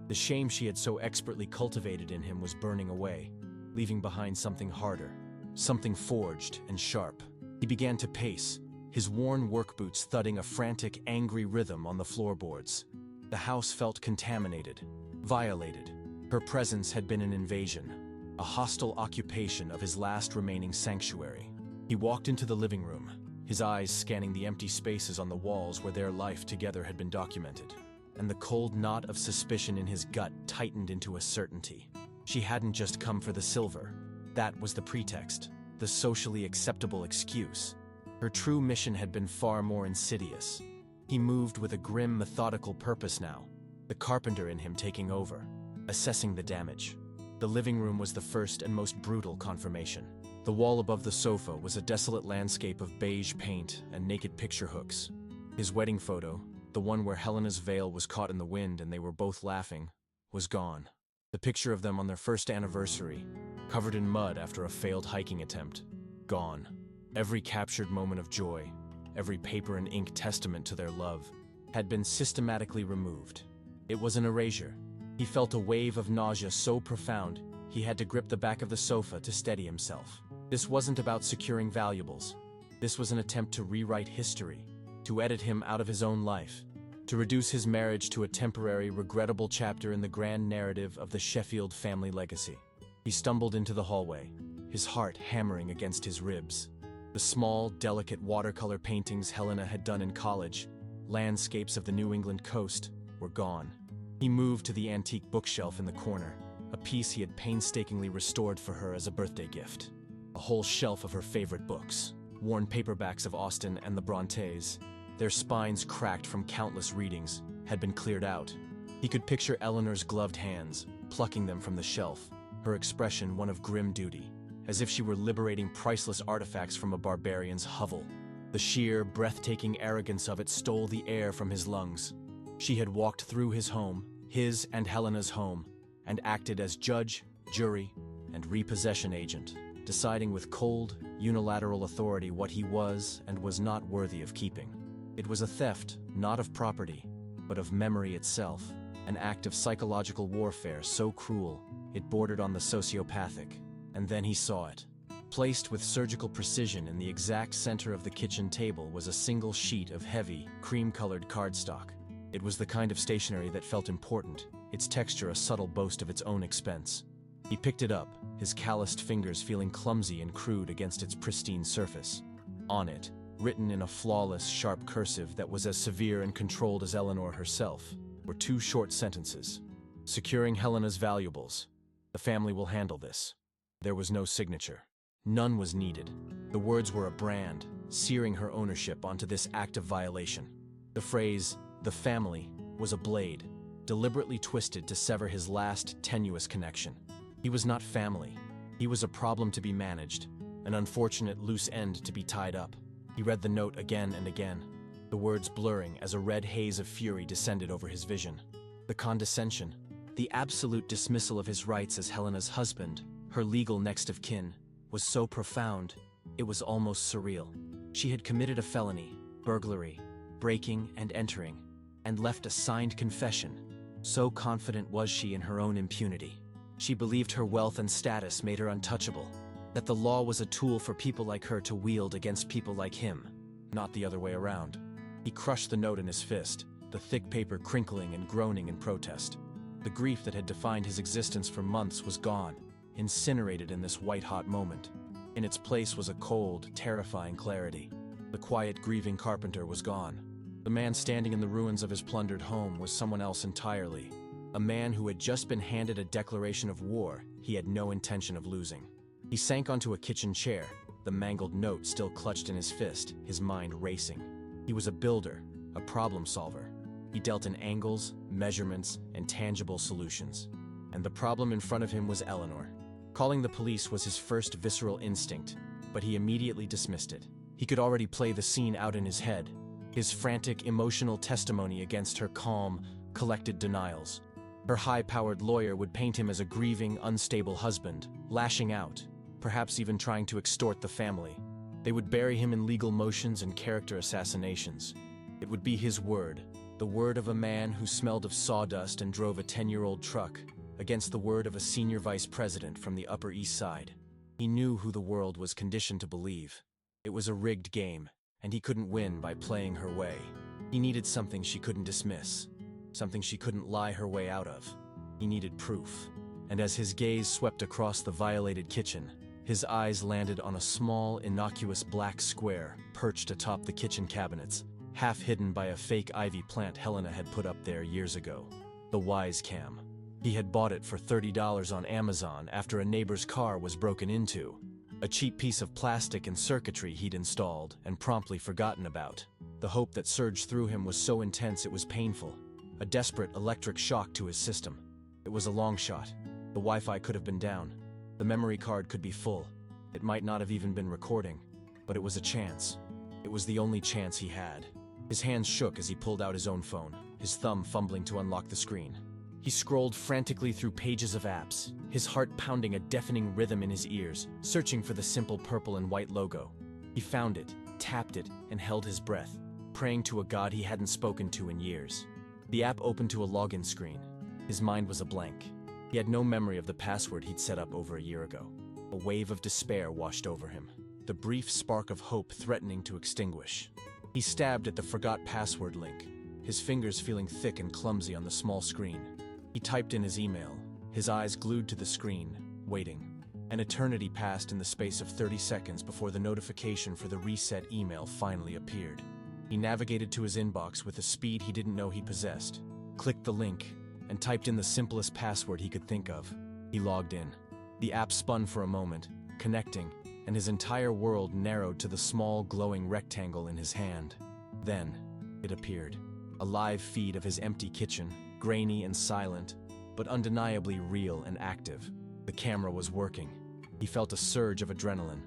The shame she had so expertly cultivated in him was burning away, leaving behind something harder, something forged and sharp. He began to pace, his worn work boots thudding a frantic, angry rhythm on the floorboards. The house felt contaminated, violated. Her presence had been an invasion, a hostile occupation of his last remaining sanctuary. He walked into the living room, his eyes scanning the empty spaces on the walls where their life together had been documented, and the cold knot of suspicion in his gut tightened into a certainty. She hadn't just come for the silver. That was the pretext, the socially acceptable excuse. Her true mission had been far more insidious. He moved with a grim, methodical purpose now, the carpenter in him taking over, assessing the damage. The living room was the first and most brutal confirmation. The wall above the sofa was a desolate landscape of beige paint and naked picture hooks. His wedding photo, the one where Helena's veil was caught in the wind and they were both laughing, was gone. The picture of them on their first anniversary, covered in mud after a failed hiking attempt, gone. Every captured moment of joy, every paper and ink testament to their love, had been systematically removed. It was an erasure. He felt a wave of nausea so profound, he had to grip the back of the sofa to steady himself. This wasn't about securing valuables. This was an attempt to rewrite history, to edit him out of his own life, to reduce his marriage to a temporary, regrettable chapter in the grand narrative of the Sheffield family legacy. He stumbled into the hallway, his heart hammering against his ribs. The small, delicate watercolor paintings Helena had done in college, landscapes of the New England coast, were gone. He moved to the antique bookshelf in the corner, a piece he had painstakingly restored for her as a birthday gift. A whole shelf of her favorite books, worn paperbacks of Austen and the Brontes, their spines cracked from countless readings, had been cleared out. He could picture Eleanor's gloved hands, plucking them from the shelf, her expression one of grim duty, as if she were liberating priceless artifacts from a barbarian's hovel. The sheer, breathtaking arrogance of it stole the air from his lungs. She had walked through his home, his and Helena's home, and acted as judge, jury, and repossession agent, deciding with cold, unilateral authority what he was and was not worthy of keeping. It was a theft, not of property, but of memory itself, an act of psychological warfare so cruel it bordered on the sociopathic. And then he saw it. Placed with surgical precision in the exact center of the kitchen table was a single sheet of heavy, cream-colored cardstock. It was the kind of stationery that felt important, its texture a subtle boast of its own expense. He picked it up, his calloused fingers feeling clumsy and crude against its pristine surface. On it, written in a flawless, sharp cursive that was as severe and controlled as Eleanor herself, were two short sentences. Securing Helena's valuables. The family will handle this. There was no signature. None was needed. The words were a brand, searing her ownership onto this act of violation. The phrase, "the family," was a blade, deliberately twisted to sever his last, tenuous connection. He was not family. He was a problem to be managed, an unfortunate loose end to be tied up. He read the note again and again, the words blurring as a red haze of fury descended over his vision. The condescension, the absolute dismissal of his rights as Helena's husband, her legal next of kin, was so profound, it was almost surreal. She had committed a felony, burglary, breaking and entering, and left a signed confession. So confident was she in her own impunity. She believed her wealth and status made her untouchable, that the law was a tool for people like her to wield against people like him, not the other way around. He crushed the note in his fist, the thick paper crinkling and groaning in protest. The grief that had defined his existence for months was gone, incinerated in this white-hot moment. In its place was a cold, terrifying clarity. The quiet, grieving carpenter was gone. The man standing in the ruins of his plundered home was someone else entirely. A man who had just been handed a declaration of war he had no intention of losing. He sank onto a kitchen chair, the mangled note still clutched in his fist, his mind racing. He was a builder, a problem solver. He dealt in angles, measurements, and tangible solutions. And the problem in front of him was Eleanor. Calling the police was his first visceral instinct, but he immediately dismissed it. He could already play the scene out in his head, his frantic, emotional testimony against her calm, collected denials. Her high-powered lawyer would paint him as a grieving, unstable husband, lashing out, perhaps even trying to extort the family. They would bury him in legal motions and character assassinations. It would be his word, the word of a man who smelled of sawdust and drove a 10-year-old truck, against the word of a senior vice president from the Upper East Side. He knew who the world was conditioned to believe. It was a rigged game, and he couldn't win by playing her way. He needed something she couldn't dismiss, something she couldn't lie her way out of. He needed proof. And as his gaze swept across the violated kitchen, his eyes landed on a small, innocuous black square perched atop the kitchen cabinets, half hidden by a fake ivy plant Helena had put up there years ago. The Wise Cam. He had bought it for $30 on Amazon after a neighbor's car was broken into. A cheap piece of plastic and circuitry he'd installed and promptly forgotten about. The hope that surged through him was so intense it was painful. A desperate electric shock to his system. It was a long shot. The Wi-Fi could have been down. The memory card could be full. It might not have even been recording. But it was a chance. It was the only chance he had. His hands shook as he pulled out his own phone, his thumb fumbling to unlock the screen. He scrolled frantically through pages of apps, his heart pounding a deafening rhythm in his ears, searching for the simple purple and white logo. He found it, tapped it, and held his breath, praying to a god he hadn't spoken to in years. The app opened to a login screen. His mind was a blank. He had no memory of the password he'd set up over a year ago. A wave of despair washed over him, the brief spark of hope threatening to extinguish. He stabbed at the forgot password link, his fingers feeling thick and clumsy on the small screen. He typed in his email, his eyes glued to the screen, waiting. An eternity passed in the space of 30 seconds before the notification for the reset email finally appeared. He navigated to his inbox with a speed he didn't know he possessed, clicked the link, and typed in the simplest password he could think of. He logged in. The app spun for a moment, connecting, and his entire world narrowed to the small, glowing rectangle in his hand. Then, it appeared. A live feed of his empty kitchen, grainy and silent, but undeniably real and active. The camera was working. He felt a surge of adrenaline,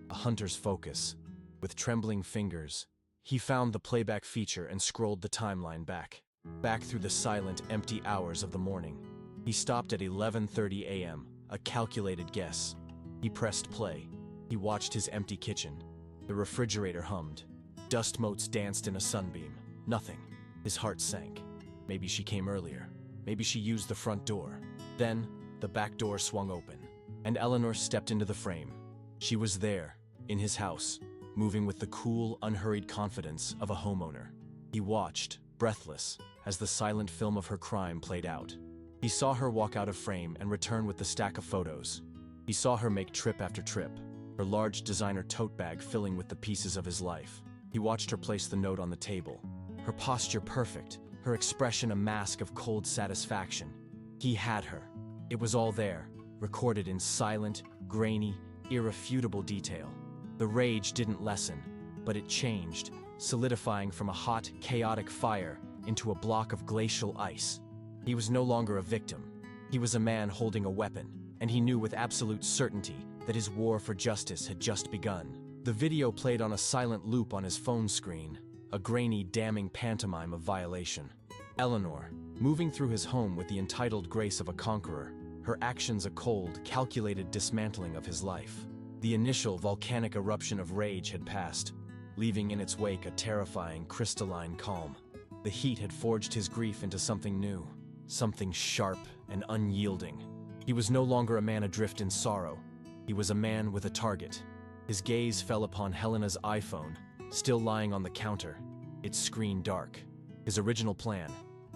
a hunter's focus. With trembling fingers, he found the playback feature and scrolled the timeline back through the silent, empty hours of the morning. He stopped at 11:30 a.m., a calculated guess. He pressed play. He watched his empty kitchen. The refrigerator hummed. Dust motes danced in a sunbeam. Nothing. His heart sank. Maybe she came earlier. Maybe she used the front door. Then, the back door swung open, and Eleanor stepped into the frame. She was there, in his house, moving with the cool, unhurried confidence of a homeowner. He watched, breathless, as the silent film of her crime played out. He saw her walk out of frame and return with the stack of photos. He saw her make trip after trip, her large designer tote bag filling with the pieces of his life. He watched her place the note on the table, her posture perfect, her expression a mask of cold satisfaction. He had her. It was all there, recorded in silent, grainy, irrefutable detail. The rage didn't lessen, but it changed, solidifying from a hot, chaotic fire into a block of glacial ice. He was no longer a victim. He was a man holding a weapon, and he knew with absolute certainty that his war for justice had just begun. The video played on a silent loop on his phone screen, a grainy, damning pantomime of violation. Eleanor, moving through his home with the entitled grace of a conqueror, her actions a cold, calculated dismantling of his life. The initial volcanic eruption of rage had passed, leaving in its wake a terrifying, crystalline calm. The heat had forged his grief into something new, something sharp and unyielding. He was no longer a man adrift in sorrow. He was a man with a target. His gaze fell upon Helena's iPhone, still lying on the counter, its screen dark. His original plan,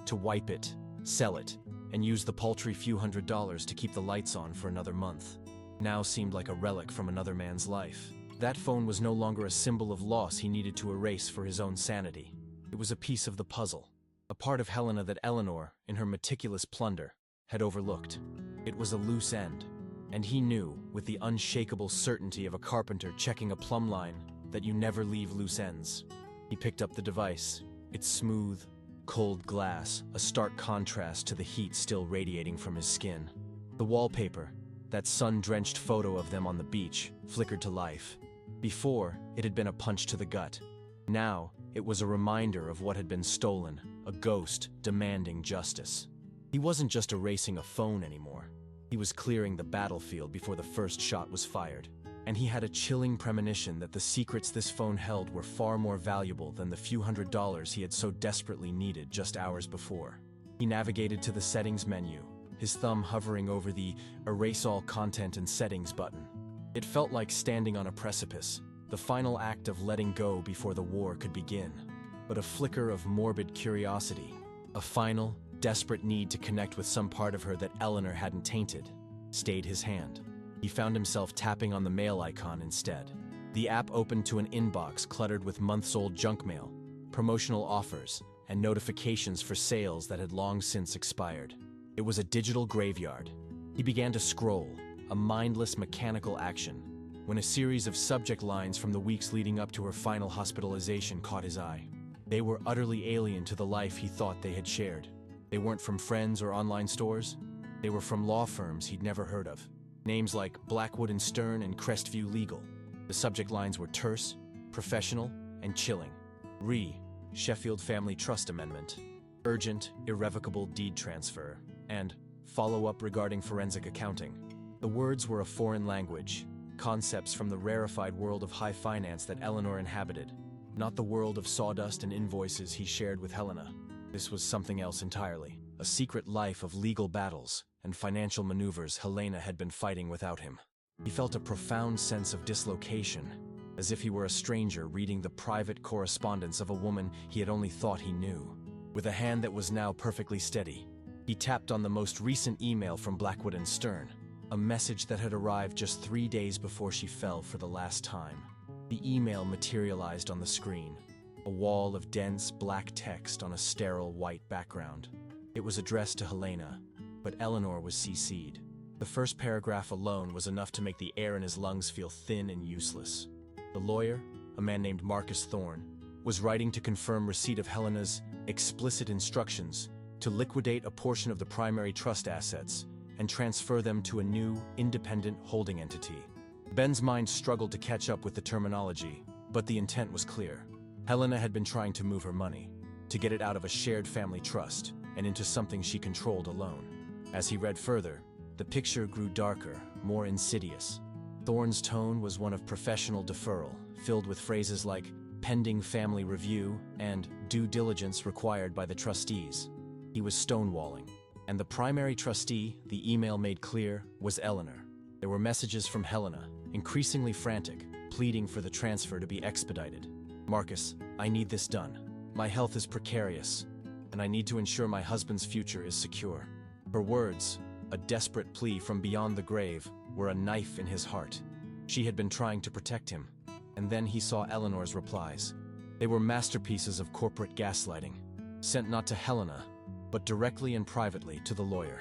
to wipe it, sell it, and use the paltry few $100s to keep the lights on for another month, now seemed like a relic from another man's life. That phone was no longer a symbol of loss he needed to erase for his own sanity. It was a piece of the puzzle, a part of Helena that Eleanor, in her meticulous plunder, had overlooked. It was a loose end, and he knew, with the unshakable certainty of a carpenter checking a plumb line, that you never leave loose ends. He picked up the device, its smooth, cold glass, a stark contrast to the heat still radiating from his skin. The wallpaper, that sun-drenched photo of them on the beach, flickered to life. Before, it had been a punch to the gut. Now, it was a reminder of what had been stolen, a ghost demanding justice. He wasn't just erasing a phone anymore. He was clearing the battlefield before the first shot was fired. And he had a chilling premonition that the secrets this phone held were far more valuable than the few $100s he had so desperately needed just hours before. He navigated to the settings menu, his thumb hovering over the Erase All Content and Settings button. It felt like standing on a precipice, the final act of letting go before the war could begin. But a flicker of morbid curiosity, a final, desperate need to connect with some part of her that Eleanor hadn't tainted, stayed his hand. He found himself tapping on the mail icon instead. The app opened to an inbox cluttered with months-old junk mail, promotional offers, and notifications for sales that had long since expired. It was a digital graveyard. He began to scroll, a mindless mechanical action, when a series of subject lines from the weeks leading up to her final hospitalization caught his eye. They were utterly alien to the life he thought they had shared. They weren't from friends or online stores. They were from law firms he'd never heard of. Names like Blackwood and Stern and Crestview Legal. The subject lines were terse, professional, and chilling. Sheffield Family Trust Amendment, urgent, irrevocable deed transfer, and follow-up regarding forensic accounting. The words were a foreign language, concepts from the rarefied world of high finance that Eleanor inhabited, not the world of sawdust and invoices he shared with Helena. This was something else entirely, a secret life of legal battles and financial maneuvers Helena had been fighting without him. He felt a profound sense of dislocation, as if he were a stranger reading the private correspondence of a woman he had only thought he knew. With a hand that was now perfectly steady, he tapped on the most recent email from Blackwood and Stern, a message that had arrived just 3 days before she fell for the last time. The email materialized on the screen, a wall of dense black text on a sterile white background. It was addressed to Helena, but Eleanor was CC'd. The first paragraph alone was enough to make the air in his lungs feel thin and useless. The lawyer, a man named Marcus Thorne, was writing to confirm receipt of Helena's explicit instructions to liquidate a portion of the primary trust assets and transfer them to a new, independent holding entity. Ben's mind struggled to catch up with the terminology, but the intent was clear. Helena had been trying to move her money, to get it out of a shared family trust and into something she controlled alone. As he read further, the picture grew darker, more insidious. Thorne's tone was one of professional deferral, filled with phrases like pending family review and due diligence required by the trustees. He was stonewalling, and the primary trustee, the email made clear, was Eleanor. There were messages from Helena, increasingly frantic, pleading for the transfer to be expedited. "Marcus, I need this done. My health is precarious, and I need to ensure my husband's future is secure." Her words, a desperate plea from beyond the grave, were a knife in his heart. She had been trying to protect him, and then he saw Eleanor's replies. They were masterpieces of corporate gaslighting, sent not to Helena, but directly and privately to the lawyer.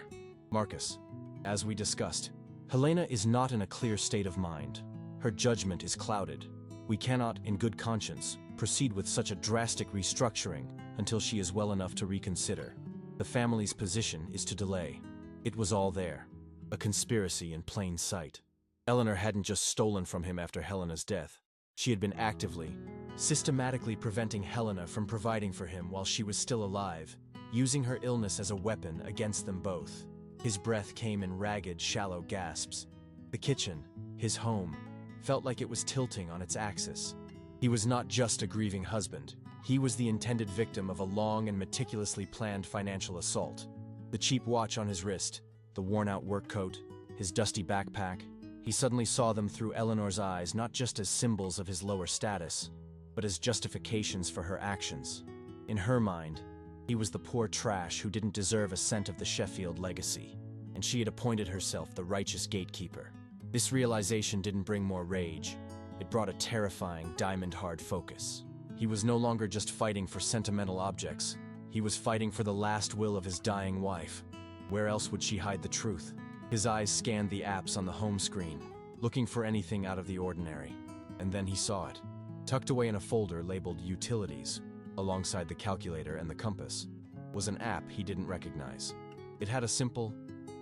"Marcus, as we discussed, Helena is not in a clear state of mind. Her judgment is clouded. We cannot, in good conscience, proceed with such a drastic restructuring until she is well enough to reconsider. The family's position is to delay." It was all there, a conspiracy in plain sight. Eleanor hadn't just stolen from him after Helena's death. She had been actively, systematically preventing Helena from providing for him while she was still alive, using her illness as a weapon against them both. His breath came in ragged, shallow gasps. The kitchen, his home, felt like it was tilting on its axis. He was not just a grieving husband. He was the intended victim of a long and meticulously planned financial assault. The cheap watch on his wrist, the worn-out work coat, his dusty backpack, he suddenly saw them through Eleanor's eyes not just as symbols of his lower status, but as justifications for her actions. In her mind, he was the poor trash who didn't deserve a cent of the Sheffield legacy, and she had appointed herself the righteous gatekeeper. This realization didn't bring more rage. It brought a terrifying, diamond-hard focus. He was no longer just fighting for sentimental objects. He was fighting for the last will of his dying wife. Where else would she hide the truth? His eyes scanned the apps on the home screen, looking for anything out of the ordinary. And then he saw it. Tucked away in a folder labeled Utilities, alongside the calculator and the compass, was an app he didn't recognize. It had a simple,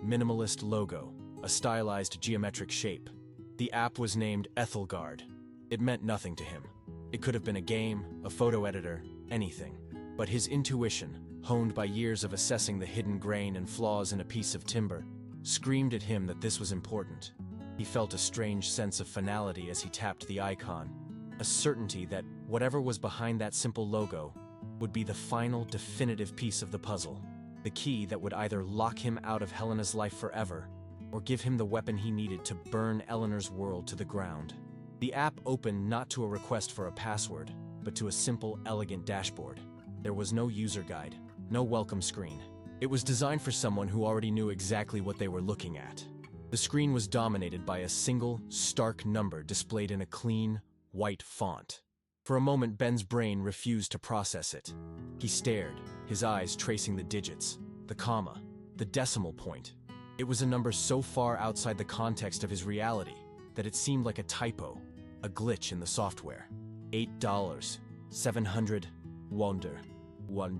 minimalist logo, a stylized geometric shape. The app was named Ethelgard. It meant nothing to him. It could have been a game, a photo editor, anything. But his intuition, honed by years of assessing the hidden grain and flaws in a piece of timber, screamed at him that this was important. He felt a strange sense of finality as he tapped the icon, a certainty that whatever was behind that simple logo would be the final, definitive piece of the puzzle, the key that would either lock him out of Helena's life forever or give him the weapon he needed to burn Eleanor's world to the ground. The app opened not to a request for a password, but to a simple, elegant dashboard. There was no user guide, no welcome screen. It was designed for someone who already knew exactly what they were looking at. The screen was dominated by a single, stark number displayed in a clean, white font. For a moment, Ben's brain refused to process it. He stared, his eyes tracing the digits, the comma, the decimal point. It was a number so far outside the context of his reality that it seemed like a typo, a glitch in the software. $8, 700, wonder, 10,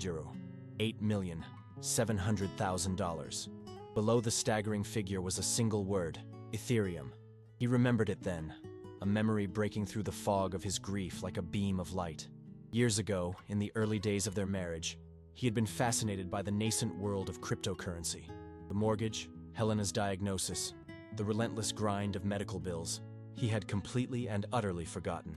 $8,700,000. Below the staggering figure was a single word, Ethereum. He remembered it then, a memory breaking through the fog of his grief like a beam of light. Years ago, in the early days of their marriage, he had been fascinated by the nascent world of cryptocurrency. The mortgage, Helena's diagnosis, the relentless grind of medical bills, he had completely and utterly forgotten.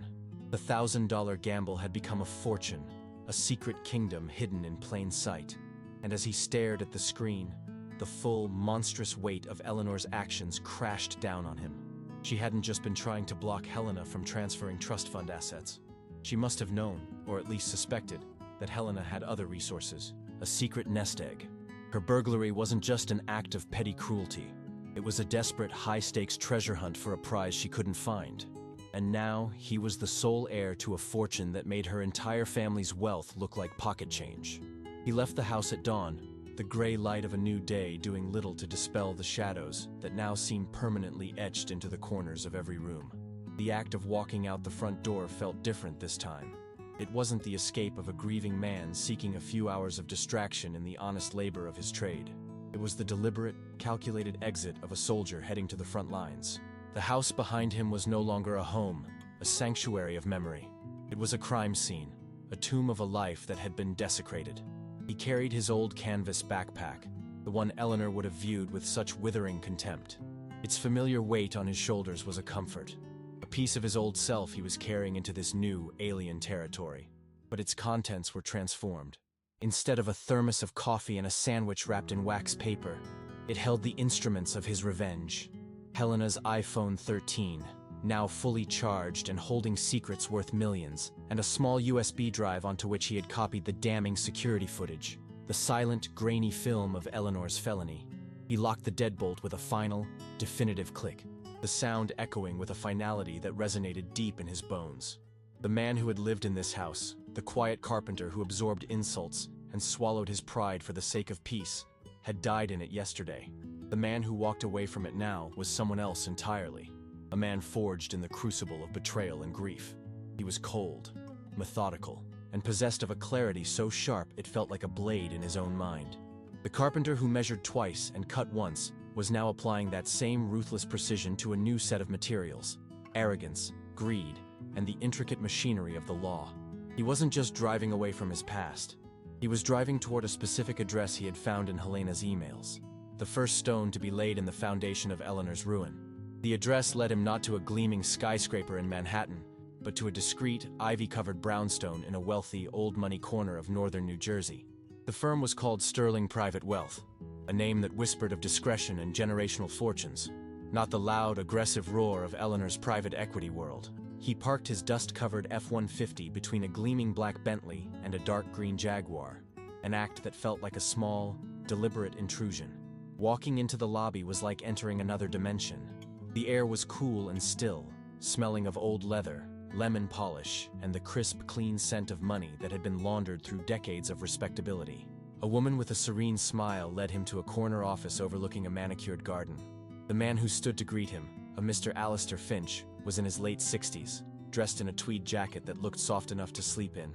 The $1,000 gamble had become a fortune, a secret kingdom hidden in plain sight. And as he stared at the screen, the full, monstrous weight of Eleanor's actions crashed down on him. She hadn't just been trying to block Helena from transferring trust fund assets. She must have known, or at least suspected, that Helena had other resources, a secret nest egg. Her burglary wasn't just an act of petty cruelty. It was a desperate, high-stakes treasure hunt for a prize she couldn't find. And now, he was the sole heir to a fortune that made her entire family's wealth look like pocket change. He left the house at dawn, the gray light of a new day doing little to dispel the shadows that now seemed permanently etched into the corners of every room. The act of walking out the front door felt different this time. It wasn't the escape of a grieving man seeking a few hours of distraction in the honest labor of his trade. It was the deliberate, calculated exit of a soldier heading to the front lines. The house behind him was no longer a home, a sanctuary of memory. It was a crime scene, a tomb of a life that had been desecrated. He carried his old canvas backpack, the one Eleanor would have viewed with such withering contempt. Its familiar weight on his shoulders was a comfort, a piece of his old self he was carrying into this new, alien territory. But its contents were transformed. Instead of a thermos of coffee and a sandwich wrapped in wax paper, it held the instruments of his revenge. Helena's iPhone 13, now fully charged and holding secrets worth millions, and a small USB drive onto which he had copied the damning security footage, the silent, grainy film of Eleanor's felony. He locked the deadbolt with a final, definitive click, the sound echoing with a finality that resonated deep in his bones. The man who had lived in this house, the quiet carpenter who absorbed insults and swallowed his pride for the sake of peace, had died in it yesterday. The man who walked away from it now was someone else entirely, a man forged in the crucible of betrayal and grief. He was cold, methodical, and possessed of a clarity so sharp it felt like a blade in his own mind. The carpenter who measured twice and cut once was now applying that same ruthless precision to a new set of materials: arrogance, greed, and the intricate machinery of the law. He wasn't just driving away from his past. He was driving toward a specific address he had found in Helena's emails, the first stone to be laid in the foundation of Eleanor's ruin. The address led him not to a gleaming skyscraper in Manhattan, but to a discreet, ivy-covered brownstone in a wealthy, old-money corner of northern New Jersey. The firm was called Sterling Private Wealth, a name that whispered of discretion and generational fortunes, not the loud, aggressive roar of Eleanor's private equity world. He parked his dust-covered F-150 between a gleaming black Bentley and a dark green Jaguar, an act that felt like a small, deliberate intrusion. Walking into the lobby was like entering another dimension. The air was cool and still, smelling of old leather, lemon polish, and the crisp, clean scent of money that had been laundered through decades of respectability. A woman with a serene smile led him to a corner office overlooking a manicured garden. The man who stood to greet him, a Mr. Alistair Finch, was in his late 60s, dressed in a tweed jacket that looked soft enough to sleep in.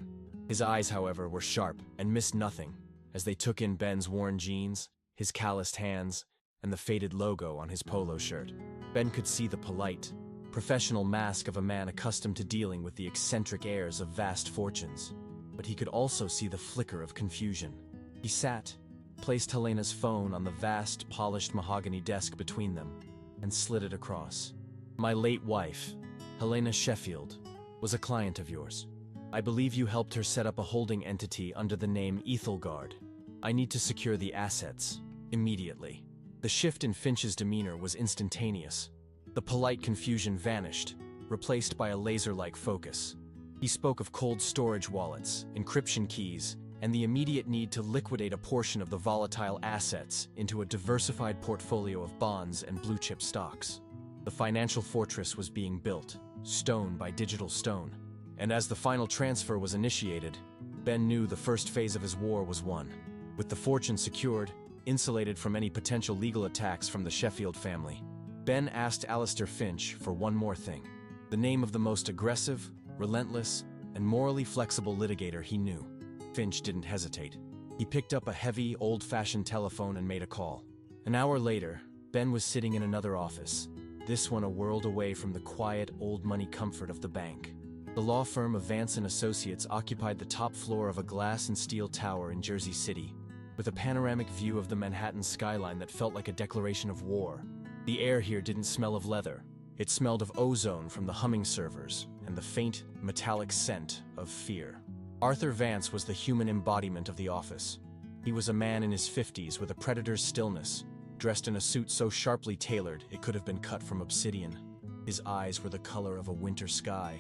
His eyes, however, were sharp and missed nothing as they took in Ben's worn jeans, his calloused hands, and the faded logo on his polo shirt. Ben could see the polite, professional mask of a man accustomed to dealing with the eccentric heirs of vast fortunes. But he could also see the flicker of confusion. He sat, placed Helena's phone on the vast, polished mahogany desk between them, and slid it across. "My late wife, Helena Sheffield, was a client of yours. I believe you helped her set up a holding entity under the name Ethelgard. I need to secure the assets, immediately." The shift in Finch's demeanor was instantaneous. The polite confusion vanished, replaced by a laser-like focus. He spoke of cold storage wallets, encryption keys, and the immediate need to liquidate a portion of the volatile assets into a diversified portfolio of bonds and blue-chip stocks. The financial fortress was being built, stone by digital stone. And as the final transfer was initiated, Ben knew the first phase of his war was won. With the fortune secured, insulated from any potential legal attacks from the Sheffield family, Ben asked Alistair Finch for one more thing: the name of the most aggressive, relentless, and morally flexible litigator he knew. Finch didn't hesitate. He picked up a heavy, old-fashioned telephone and made a call. An hour later, Ben was sitting in another office, this one a world away from the quiet, old-money comfort of the bank. The law firm of Vance & Associates occupied the top floor of a glass and steel tower in Jersey City, with a panoramic view of the Manhattan skyline that felt like a declaration of war. The air here didn't smell of leather. It smelled of ozone from the humming servers and the faint, metallic scent of fear. Arthur Vance was the human embodiment of the office. He was a man in his 50s with a predator's stillness, dressed in a suit so sharply tailored it could have been cut from obsidian. His eyes were the color of a winter sky,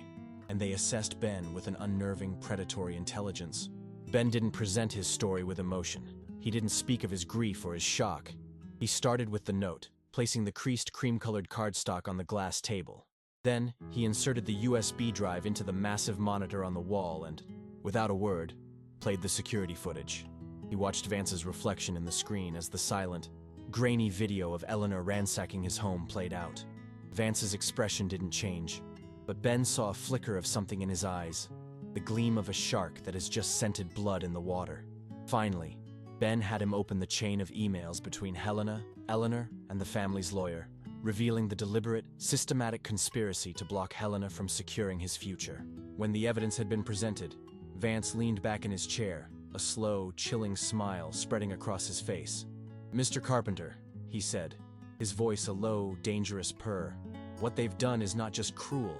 and they assessed Ben with an unnerving, predatory intelligence. Ben didn't present his story with emotion. He didn't speak of his grief or his shock. He started with the note, placing the creased cream-colored cardstock on the glass table. Then, he inserted the USB drive into the massive monitor on the wall and, without a word, played the security footage. He watched Vance's reflection in the screen as the silent, grainy video of Eleanor ransacking his home played out. Vance's expression didn't change, but Ben saw a flicker of something in his eyes, the gleam of a shark that has just scented blood in the water. Finally, Ben had him open the chain of emails between Helena, Eleanor, and the family's lawyer, revealing the deliberate, systematic conspiracy to block Helena from securing his future. When the evidence had been presented, Vance leaned back in his chair, a slow, chilling smile spreading across his face. "Mr. Carpenter," he said, his voice a low, dangerous purr, "what they've done is not just cruel.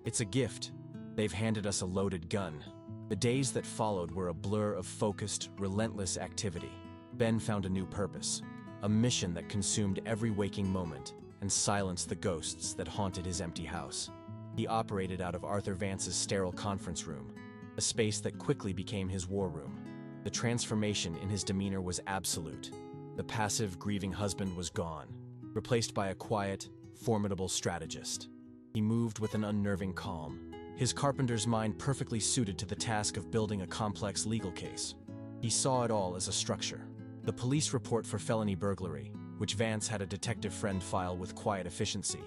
It's a gift. They've handed us a loaded gun." The days that followed were a blur of focused, relentless activity. Ben found a new purpose, a mission that consumed every waking moment and silenced the ghosts that haunted his empty house. He operated out of Arthur Vance's sterile conference room, a space that quickly became his war room. The transformation in his demeanor was absolute. The passive, grieving husband was gone, replaced by a quiet, formidable strategist. He moved with an unnerving calm, his carpenter's mind perfectly suited to the task of building a complex legal case. He saw it all as a structure. The police report for felony burglary, which Vance had a detective friend file with quiet efficiency,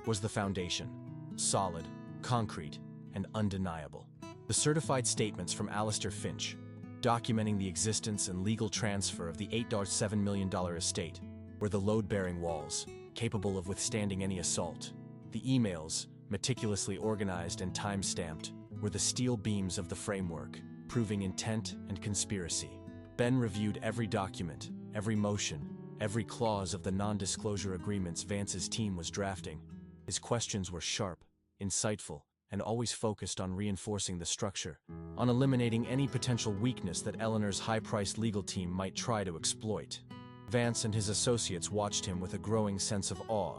was the foundation. Solid, concrete, and undeniable. The certified statements from Alistair Finch, documenting the existence and legal transfer of the $8.7 million estate, were the load-bearing walls, capable of withstanding any assault. The emails, meticulously organized and time-stamped, were the steel beams of the framework, proving intent and conspiracy. Ben reviewed every document, every motion, every clause of the non-disclosure agreements Vance's team was drafting. His questions were sharp, insightful, and always focused on reinforcing the structure, on eliminating any potential weakness that Eleanor's high-priced legal team might try to exploit. Vance and his associates watched him with a growing sense of awe.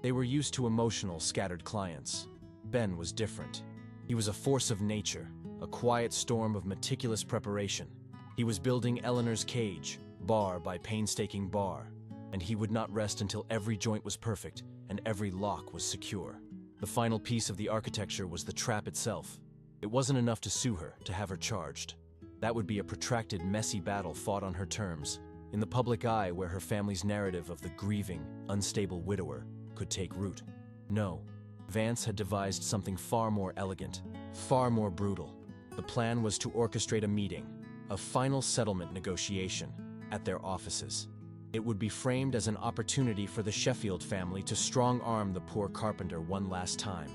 They were used to emotional, scattered clients. Ben was different. He was a force of nature, a quiet storm of meticulous preparation. He was building Eleanor's cage, bar by painstaking bar, and he would not rest until every joint was perfect and every lock was secure. The final piece of the architecture was the trap itself. It wasn't enough to sue her, to have her charged. That would be a protracted, messy battle fought on her terms, in the public eye where her family's narrative of the grieving, unstable widower could take root. No, Vance had devised something far more elegant, far more brutal. The plan was to orchestrate a meeting, a final settlement negotiation, at their offices. It would be framed as an opportunity for the Sheffield family to strong-arm the poor carpenter one last time,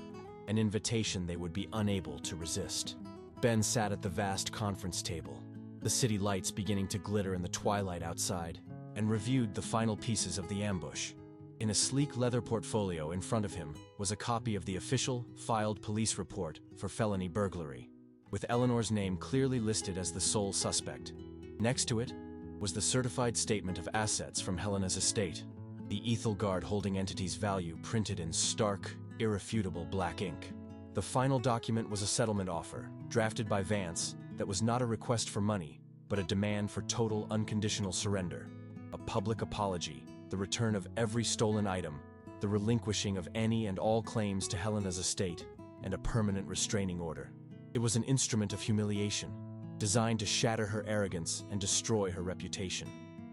an invitation they would be unable to resist. Ben sat at the vast conference table, the city lights beginning to glitter in the twilight outside, and reviewed the final pieces of the ambush. In a sleek leather portfolio in front of him was a copy of the official, filed police report for felony burglary, with Eleanor's name clearly listed as the sole suspect. Next to it was the certified statement of assets from Helena's estate, the Ethelgard holding entity's value printed in stark, irrefutable black ink. The final document was a settlement offer, drafted by Vance, that was not a request for money, but a demand for total unconditional surrender, a public apology, the return of every stolen item, the relinquishing of any and all claims to Helena's estate, and a permanent restraining order. It was an instrument of humiliation, designed to shatter her arrogance and destroy her reputation.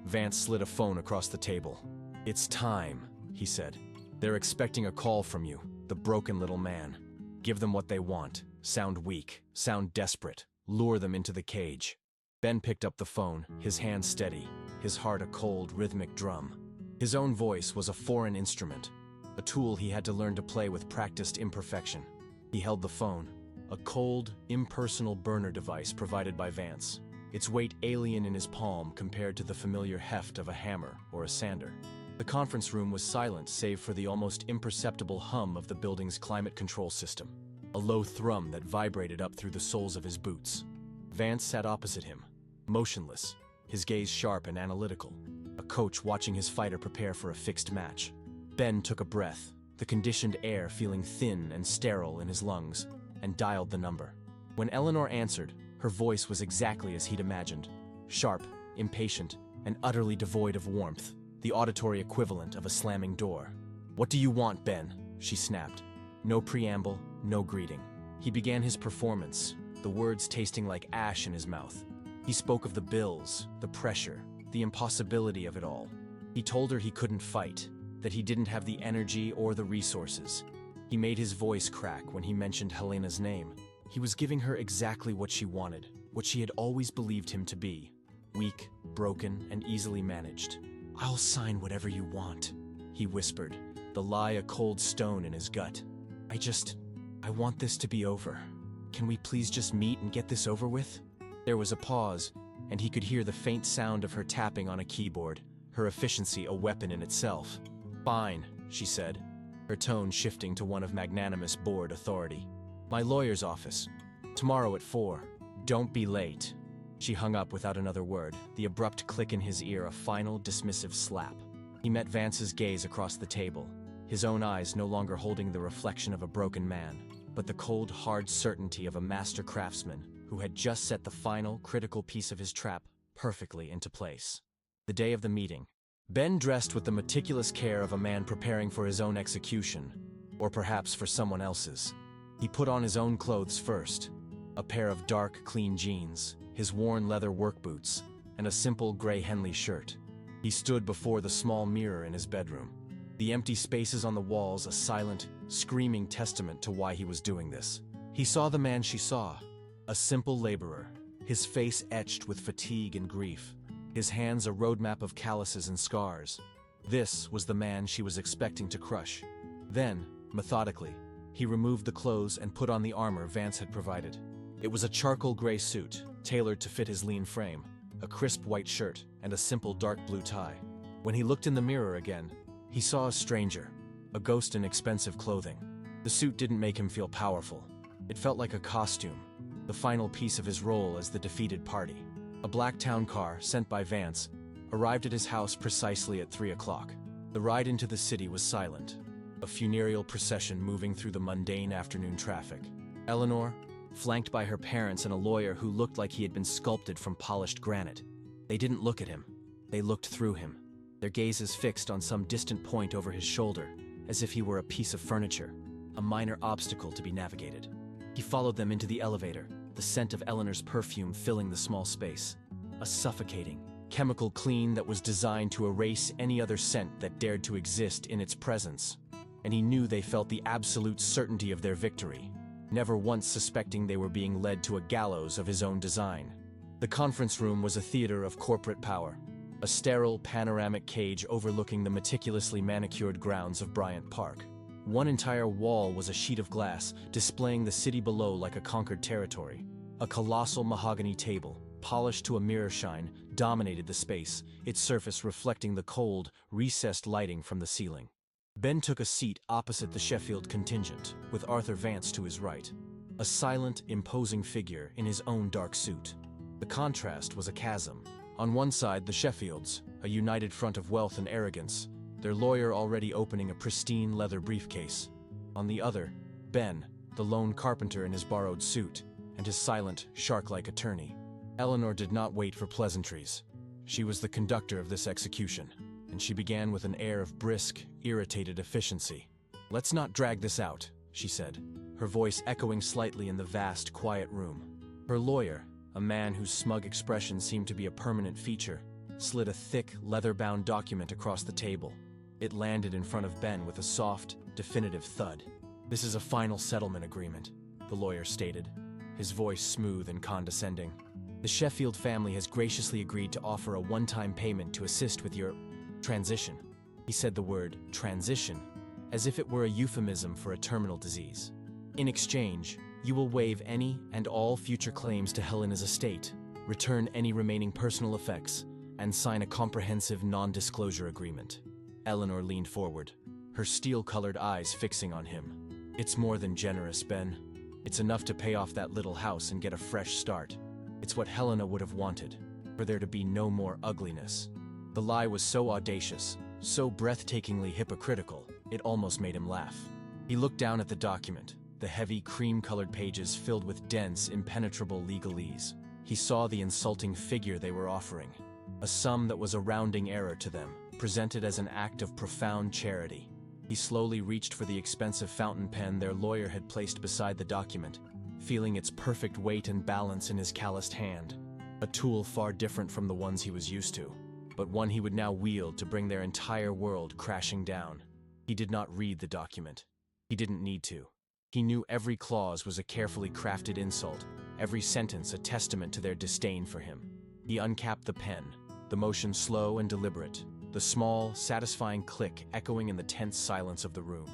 Vance slid a phone across the table. "It's time," he said. "They're expecting a call from you, the broken little man. Give them what they want. Sound weak, sound desperate. Lure them into the cage." Ben picked up the phone, his hand steady, his heart a cold, rhythmic drum. His own voice was a foreign instrument, a tool he had to learn to play with practiced imperfection. He held the phone, a cold, impersonal burner device provided by Vance, its weight alien in his palm compared to the familiar heft of a hammer or a sander. The conference room was silent save for the almost imperceptible hum of the building's climate control system, a low thrum that vibrated up through the soles of his boots. Vance sat opposite him, motionless, his gaze sharp and analytical, a coach watching his fighter prepare for a fixed match. Ben took a breath, the conditioned air feeling thin and sterile in his lungs, and dialed the number. When Eleanor answered, her voice was exactly as he'd imagined, sharp, impatient, and utterly devoid of warmth, the auditory equivalent of a slamming door. "What do you want, Ben?" she snapped. No preamble, no greeting. He began his performance, the words tasting like ash in his mouth. He spoke of the bills, the pressure, the impossibility of it all. He told her he couldn't fight, that he didn't have the energy or the resources. He made his voice crack when he mentioned Helena's name. He was giving her exactly what she wanted, what she had always believed him to be. Weak, broken, and easily managed. "I'll sign whatever you want," he whispered, the lie a cold stone in his gut. I want this to be over. Can we please just meet and get this over with?" There was a pause, and he could hear the faint sound of her tapping on a keyboard, her efficiency a weapon in itself. "Fine," she said, her tone shifting to one of magnanimous bored authority. "My lawyer's office. Tomorrow at 4. Don't be late." She hung up without another word, the abrupt click in his ear a final, dismissive slap. He met Vance's gaze across the table, his own eyes no longer holding the reflection of a broken man, but the cold, hard certainty of a master craftsman who had just set the final, critical piece of his trap perfectly into place. The day of the meeting, Ben dressed with the meticulous care of a man preparing for his own execution, or perhaps for someone else's. He put on his own clothes first, a pair of dark, clean jeans, his worn leather work boots, and a simple gray Henley shirt. He stood before the small mirror in his bedroom, the empty spaces on the walls a silent, screaming testament to why he was doing this. He saw the man she saw, a simple laborer, his face etched with fatigue and grief, his hands a roadmap of calluses and scars. This was the man she was expecting to crush. Then, methodically, he removed the clothes and put on the armor Vance had provided. It was a charcoal gray suit, tailored to fit his lean frame, a crisp white shirt, and a simple dark blue tie. When he looked in the mirror again, he saw a stranger, a ghost in expensive clothing. The suit didn't make him feel powerful. It felt like a costume, the final piece of his role as the defeated party. A black town car, sent by Vance, arrived at his house precisely at 3 o'clock. The ride into the city was silent, a funereal procession moving through the mundane afternoon traffic. Eleanor, flanked by her parents and a lawyer who looked like he had been sculpted from polished granite. They didn't look at him. They looked through him, their gazes fixed on some distant point over his shoulder, as if he were a piece of furniture, a minor obstacle to be navigated. He followed them into the elevator, the scent of Eleanor's perfume filling the small space. A suffocating, chemical clean that was designed to erase any other scent that dared to exist in its presence. And he knew they felt the absolute certainty of their victory, never once suspecting they were being led to a gallows of his own design. The conference room was a theater of corporate power, a sterile, panoramic cage overlooking the meticulously manicured grounds of Bryant Park. One entire wall was a sheet of glass, displaying the city below like a conquered territory. A colossal mahogany table, polished to a mirror shine, dominated the space, its surface reflecting the cold, recessed lighting from the ceiling. Ben took a seat opposite the Sheffield contingent, with Arthur Vance to his right, a silent, imposing figure in his own dark suit. The contrast was a chasm. On one side, the Sheffields, a united front of wealth and arrogance, their lawyer already opening a pristine leather briefcase. On the other, Ben, the lone carpenter in his borrowed suit, and his silent, shark-like attorney. Eleanor did not wait for pleasantries. She was the conductor of this execution, and she began with an air of brisk, irritated efficiency. "Let's not drag this out," she said, her voice echoing slightly in the vast, quiet room. Her lawyer, a man whose smug expression seemed to be a permanent feature, slid a thick, leather-bound document across the table. It landed in front of Ben with a soft, definitive thud. "This is a final settlement agreement," the lawyer stated, his voice smooth and condescending. "The Sheffield family has graciously agreed to offer a one-time payment to assist with your transition." He said the word transition as if it were a euphemism for a terminal disease. "In exchange, You will waive any and all future claims to Helena's estate, return any remaining personal effects, and sign a comprehensive non-disclosure agreement. Eleanor leaned forward, her steel-colored eyes fixing on him. It's more than generous, Ben. It's enough to pay off that little house and get a fresh start. It's what Helena would have wanted, for there to be no more ugliness. The lie was so audacious, so breathtakingly hypocritical, it almost made him laugh. He looked down at the document, the heavy cream-colored pages filled with dense, impenetrable legalese. He saw the insulting figure they were offering, a sum that was a rounding error to them, presented as an act of profound charity. He slowly reached for the expensive fountain pen their lawyer had placed beside the document, feeling its perfect weight and balance in his calloused hand, a tool far different from the ones he was used to, but one he would now wield to bring their entire world crashing down. He did not read the document. He didn't need to. He knew every clause was a carefully crafted insult, every sentence a testament to their disdain for him. He uncapped the pen, the motion slow and deliberate, the small, satisfying click echoing in the tense silence of the room.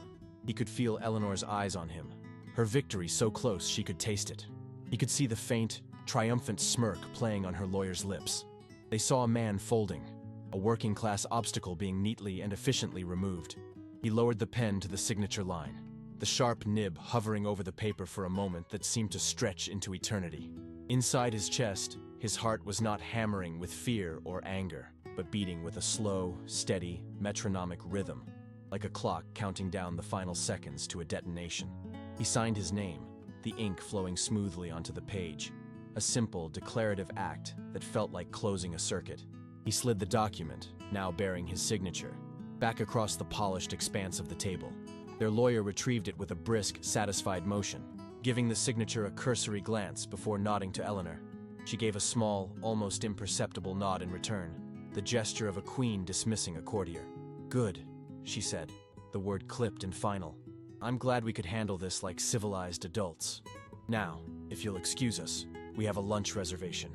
He could feel Eleanor's eyes on him, her victory so close she could taste it. He could see the faint, triumphant smirk playing on her lawyer's lips. They saw a man folding, a working-class obstacle being neatly and efficiently removed. He lowered the pen to the signature line, the sharp nib hovering over the paper for a moment that seemed to stretch into eternity. Inside his chest, his heart was not hammering with fear or anger, but beating with a slow, steady, metronomic rhythm, like a clock counting down the final seconds to a detonation. He signed his name, the ink flowing smoothly onto the page, a simple, declarative act that felt like closing a circuit. He slid the document, now bearing his signature, back across the polished expanse of the table. Their lawyer retrieved it with a brisk, satisfied motion, giving the signature a cursory glance before nodding to Eleanor. She gave a small, almost imperceptible nod in return, the gesture of a queen dismissing a courtier. "Good," she said, the word clipped and final. "I'm glad we could handle this like civilized adults. Now, if you'll excuse us, we have a lunch reservation."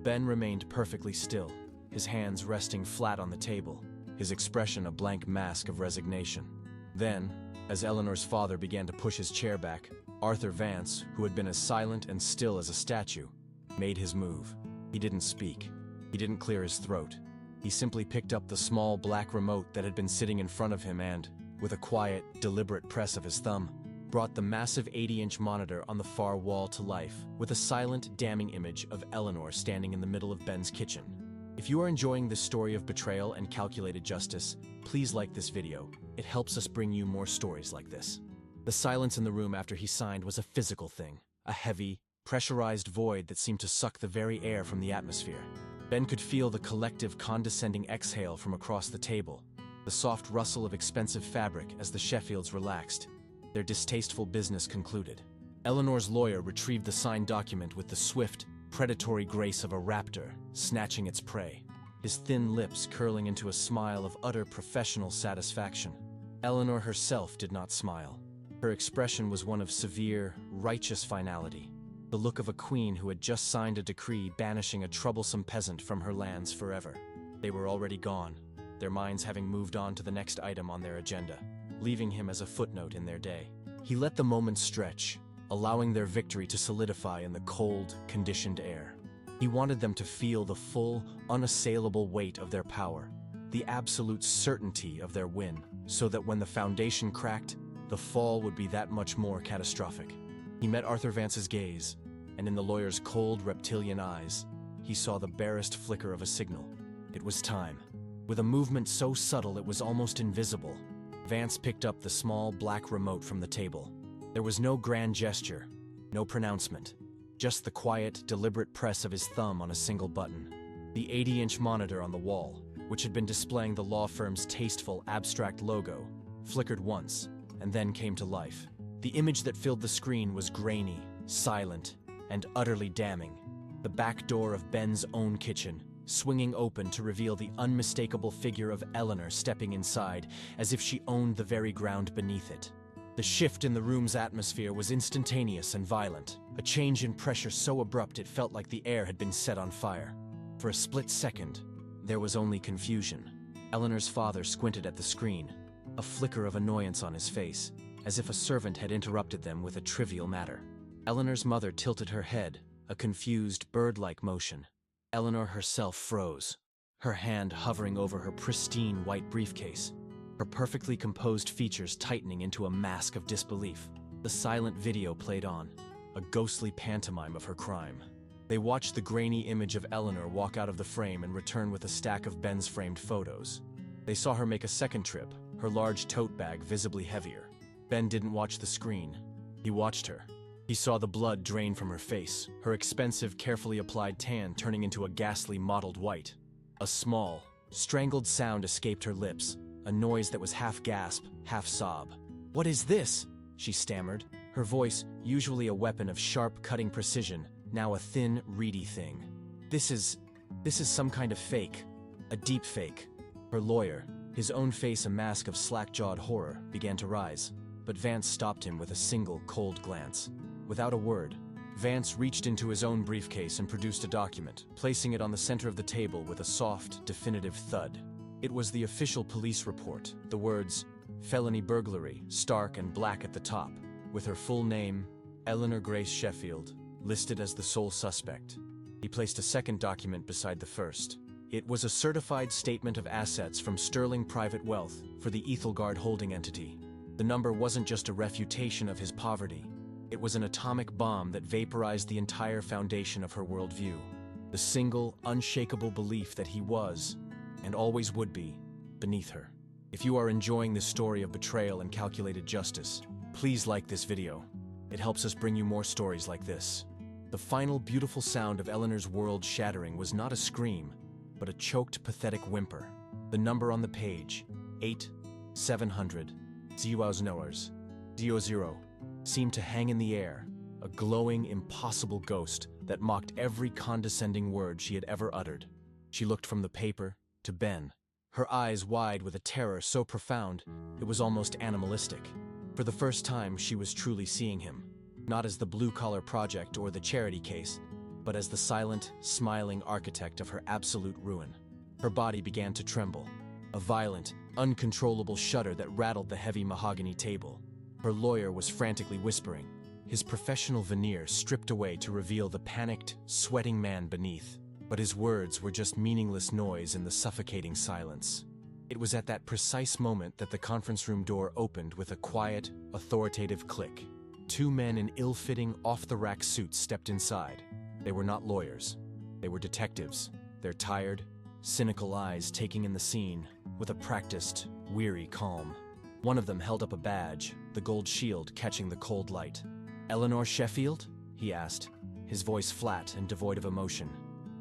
Ben remained perfectly still, his hands resting flat on the table, his expression a blank mask of resignation. Then, as Eleanor's father began to push his chair back, Arthur Vance, who had been as silent and still as a statue, made his move. He didn't speak. He didn't clear his throat. He simply picked up the small black remote that had been sitting in front of him and, with a quiet, deliberate press of his thumb, brought the massive 80-inch monitor on the far wall to life, with a silent, damning image of Eleanor standing in the middle of Ben's kitchen. If you are enjoying this story of betrayal and calculated justice, please like this video. It helps us bring you more stories like this. The silence in the room after he signed was a physical thing, a heavy, pressurized void that seemed to suck the very air from the atmosphere. Ben could feel the collective condescending exhale from across the table, the soft rustle of expensive fabric as the Sheffields relaxed, their distasteful business concluded. Eleanor's lawyer retrieved the signed document with the swift, predatory grace of a raptor snatching its prey, his thin lips curling into a smile of utter professional satisfaction. Eleanor herself did not smile. Her expression was one of severe, righteous finality, the look of a queen who had just signed a decree banishing a troublesome peasant from her lands forever. They were already gone, their minds having moved on to the next item on their agenda, leaving him as a footnote in their day. He let the moment stretch, allowing their victory to solidify in the cold, conditioned air. He wanted them to feel the full, unassailable weight of their power, the absolute certainty of their win, so that when the foundation cracked, the fall would be that much more catastrophic. He met Arthur Vance's gaze, and in the lawyer's cold, reptilian eyes, he saw the barest flicker of a signal. It was time. With a movement so subtle it was almost invisible, Vance picked up the small black remote from the table. There was no grand gesture, no pronouncement, just the quiet, deliberate press of his thumb on a single button. The 80-inch monitor on the wall, which had been displaying the law firm's tasteful, abstract logo, flickered once, and then came to life. The image that filled the screen was grainy, silent, and utterly damning. The back door of Ben's own kitchen, swinging open to reveal the unmistakable figure of Eleanor stepping inside, as if she owned the very ground beneath it. The shift in the room's atmosphere was instantaneous and violent, a change in pressure so abrupt it felt like the air had been set on fire. For a split second, there was only confusion. Eleanor's father squinted at the screen, a flicker of annoyance on his face, as if a servant had interrupted them with a trivial matter. Eleanor's mother tilted her head, a confused, bird-like motion. Eleanor herself froze, her hand hovering over her pristine white briefcase, her perfectly composed features tightening into a mask of disbelief. The silent video played on, a ghostly pantomime of her crime. They watched the grainy image of Eleanor walk out of the frame and return with a stack of Ben's framed photos. They saw her make a second trip, her large tote bag visibly heavier. Ben didn't watch the screen. He watched her. He saw the blood drain from her face, her expensive, carefully applied tan turning into a ghastly mottled white. A small, strangled sound escaped her lips, a noise that was half gasp, half sob. "What is this?" she stammered, her voice, usually a weapon of sharp, cutting precision, now a thin, reedy thing. This is some kind of fake. A deep fake." Her lawyer, his own face a mask of slack-jawed horror, began to rise, but Vance stopped him with a single, cold glance. Without a word, Vance reached into his own briefcase and produced a document, placing it on the center of the table with a soft, definitive thud. It was the official police report, the words, "Felony burglary, stark and black" at the top, with her full name, Eleanor Grace Sheffield, listed as the sole suspect. He placed a second document beside the first. It was a certified statement of assets from Sterling Private Wealth for the Ethelgard holding entity. The number wasn't just a refutation of his poverty. It was an atomic bomb that vaporized the entire foundation of her worldview. The single, unshakable belief that he was, and always would be, beneath her. If you are enjoying this story of betrayal and calculated justice, please like this video. It helps us bring you more stories like this. The final beautiful sound of Eleanor's world shattering was not a scream, but a choked, pathetic whimper. The number on the page, 8700, 00, seemed to hang in the air, a glowing, impossible ghost that mocked every condescending word she had ever uttered. She looked from the paper to Ben, her eyes wide with a terror so profound it was almost animalistic. For the first time, she was truly seeing him, not as the blue-collar project or the charity case, but as the silent, smiling architect of her absolute ruin. Her body began to tremble, a violent, uncontrollable shudder that rattled the heavy mahogany table. Her lawyer was frantically whispering, his professional veneer stripped away to reveal the panicked, sweating man beneath. But his words were just meaningless noise in the suffocating silence. It was at that precise moment that the conference room door opened with a quiet, authoritative click. Two men in ill-fitting, off-the-rack suits stepped inside. They were not lawyers. They were detectives, their tired, cynical eyes taking in the scene with a practiced, weary calm. One of them held up a badge, the gold shield catching the cold light. "Eleanor Sheffield?" he asked, his voice flat and devoid of emotion.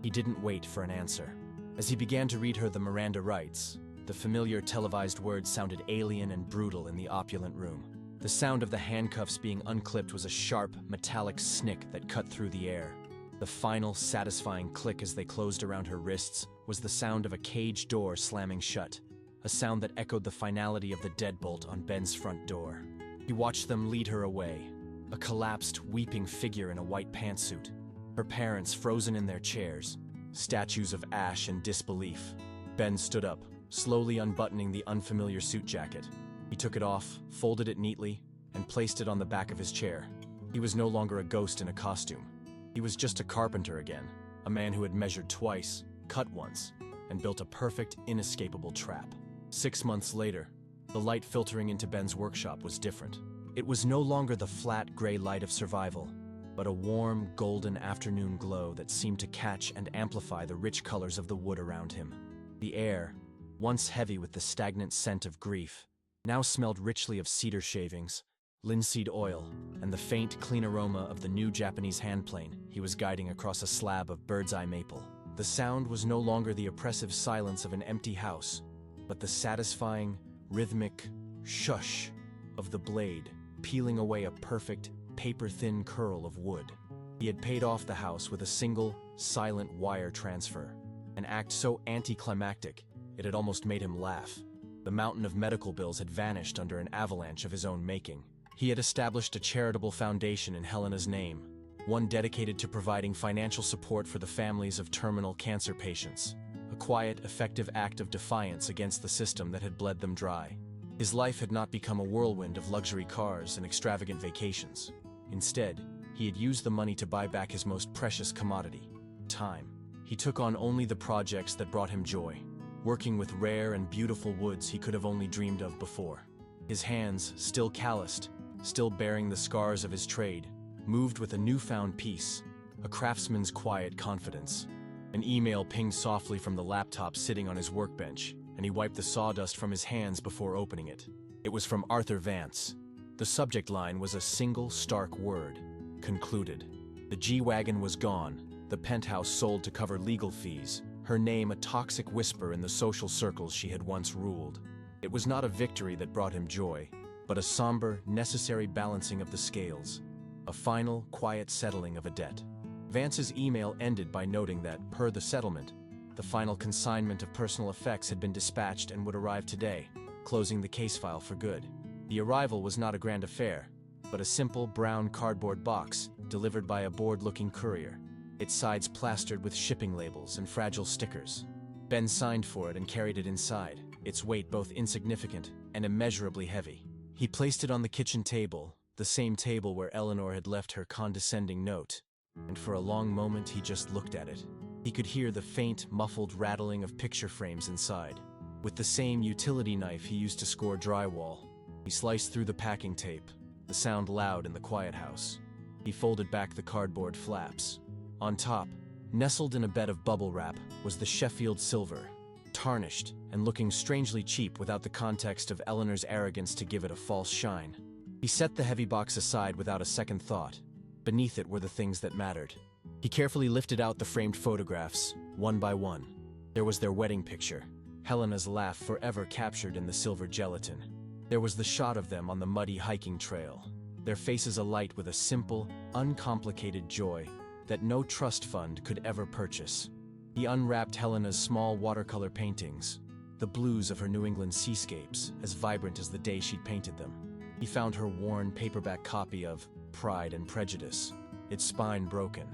He didn't wait for an answer. As he began to read her the Miranda rights, the familiar televised words sounded alien and brutal in the opulent room. The sound of the handcuffs being unclipped was a sharp, metallic snick that cut through the air. The final, satisfying click as they closed around her wrists was the sound of a cage door slamming shut, a sound that echoed the finality of the deadbolt on Ben's front door. He watched them lead her away, a collapsed, weeping figure in a white pantsuit, her parents frozen in their chairs, statues of ash and disbelief. Ben stood up, slowly unbuttoning the unfamiliar suit jacket. He took it off, folded it neatly, and placed it on the back of his chair. He was no longer a ghost in a costume. He was just a carpenter again, a man who had measured twice, cut once, and built a perfect, inescapable trap. 6 months later, the light filtering into Ben's workshop was different. It was no longer the flat, gray light of survival, but a warm, golden afternoon glow that seemed to catch and amplify the rich colors of the wood around him. The air, once heavy with the stagnant scent of grief, now smelled richly of cedar shavings, linseed oil, and the faint, clean aroma of the new Japanese handplane he was guiding across a slab of bird's-eye maple. The sound was no longer the oppressive silence of an empty house, but the satisfying, rhythmic shush of the blade peeling away a perfect, paper-thin curl of wood. He had paid off the house with a single, silent wire transfer, an act so anticlimactic it had almost made him laugh. The mountain of medical bills had vanished under an avalanche of his own making. He had established a charitable foundation in Helena's name, one dedicated to providing financial support for the families of terminal cancer patients, a quiet, effective act of defiance against the system that had bled them dry. His life had not become a whirlwind of luxury cars and extravagant vacations. Instead, he had used the money to buy back his most precious commodity, time. He took on only the projects that brought him joy, working with rare and beautiful woods he could have only dreamed of before. His hands, still calloused, still bearing the scars of his trade, moved with a newfound peace, a craftsman's quiet confidence. An email pinged softly from the laptop sitting on his workbench, and he wiped the sawdust from his hands before opening it. It was from Arthur Vance. The subject line was a single stark word: concluded. The G-Wagon was gone, the penthouse sold to cover legal fees, her name a toxic whisper in the social circles she had once ruled. It was not a victory that brought him joy, but a somber, necessary balancing of the scales, a final, quiet settling of a debt. Vance's email ended by noting that, per the settlement, the final consignment of personal effects had been dispatched and would arrive today, closing the case file for good. The arrival was not a grand affair, but a simple brown cardboard box delivered by a bored-looking courier, its sides plastered with shipping labels and fragile stickers. Ben signed for it and carried it inside, its weight both insignificant and immeasurably heavy. He placed it on the kitchen table, the same table where Eleanor had left her condescending note, and for a long moment he just looked at it. He could hear the faint, muffled rattling of picture frames inside. With the same utility knife he used to score drywall, he sliced through the packing tape, the sound loud in the quiet house. He folded back the cardboard flaps. On top, nestled in a bed of bubble wrap, was the Sheffield silver, tarnished and looking strangely cheap without the context of Eleanor's arrogance to give it a false shine. He set the heavy box aside without a second thought. Beneath it were the things that mattered. He carefully lifted out the framed photographs, one by one. There was their wedding picture, Helena's laugh forever captured in the silver gelatin. There was the shot of them on the muddy hiking trail, their faces alight with a simple, uncomplicated joy that no trust fund could ever purchase. He unwrapped Helena's small watercolor paintings, the blues of her New England seascapes, as vibrant as the day she'd painted them. He found her worn paperback copy of Pride and Prejudice, its spine broken,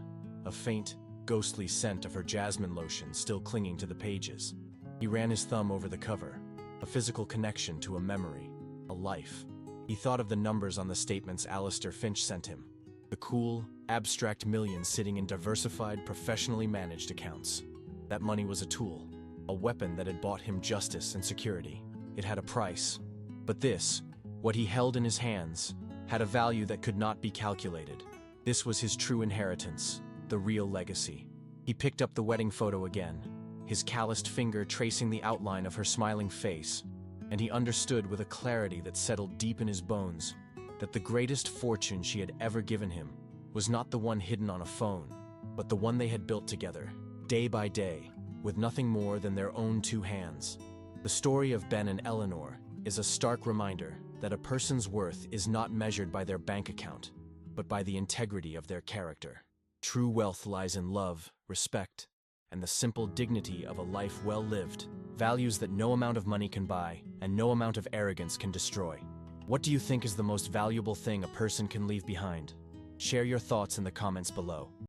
a faint, ghostly scent of her jasmine lotion still clinging to the pages. He ran his thumb over the cover, a physical connection to a memory, a life. He thought of the numbers on the statements Alistair Finch sent him, the cool, abstract millions sitting in diversified, professionally managed accounts. That money was a tool, a weapon that had bought him justice and security. It had a price. But this, what he held in his hands, had a value that could not be calculated. This was his true inheritance, the real legacy. He picked up the wedding photo again, his calloused finger tracing the outline of her smiling face, and he understood with a clarity that settled deep in his bones that the greatest fortune she had ever given him was not the one hidden on a phone, but the one they had built together, day by day, with nothing more than their own two hands. The story of Ben and Eleanor is a stark reminder that a person's worth is not measured by their bank account, but by the integrity of their character. True wealth lies in love, respect, and the simple dignity of a life well lived, values that no amount of money can buy and no amount of arrogance can destroy. What do you think is the most valuable thing a person can leave behind? Share your thoughts in the comments below.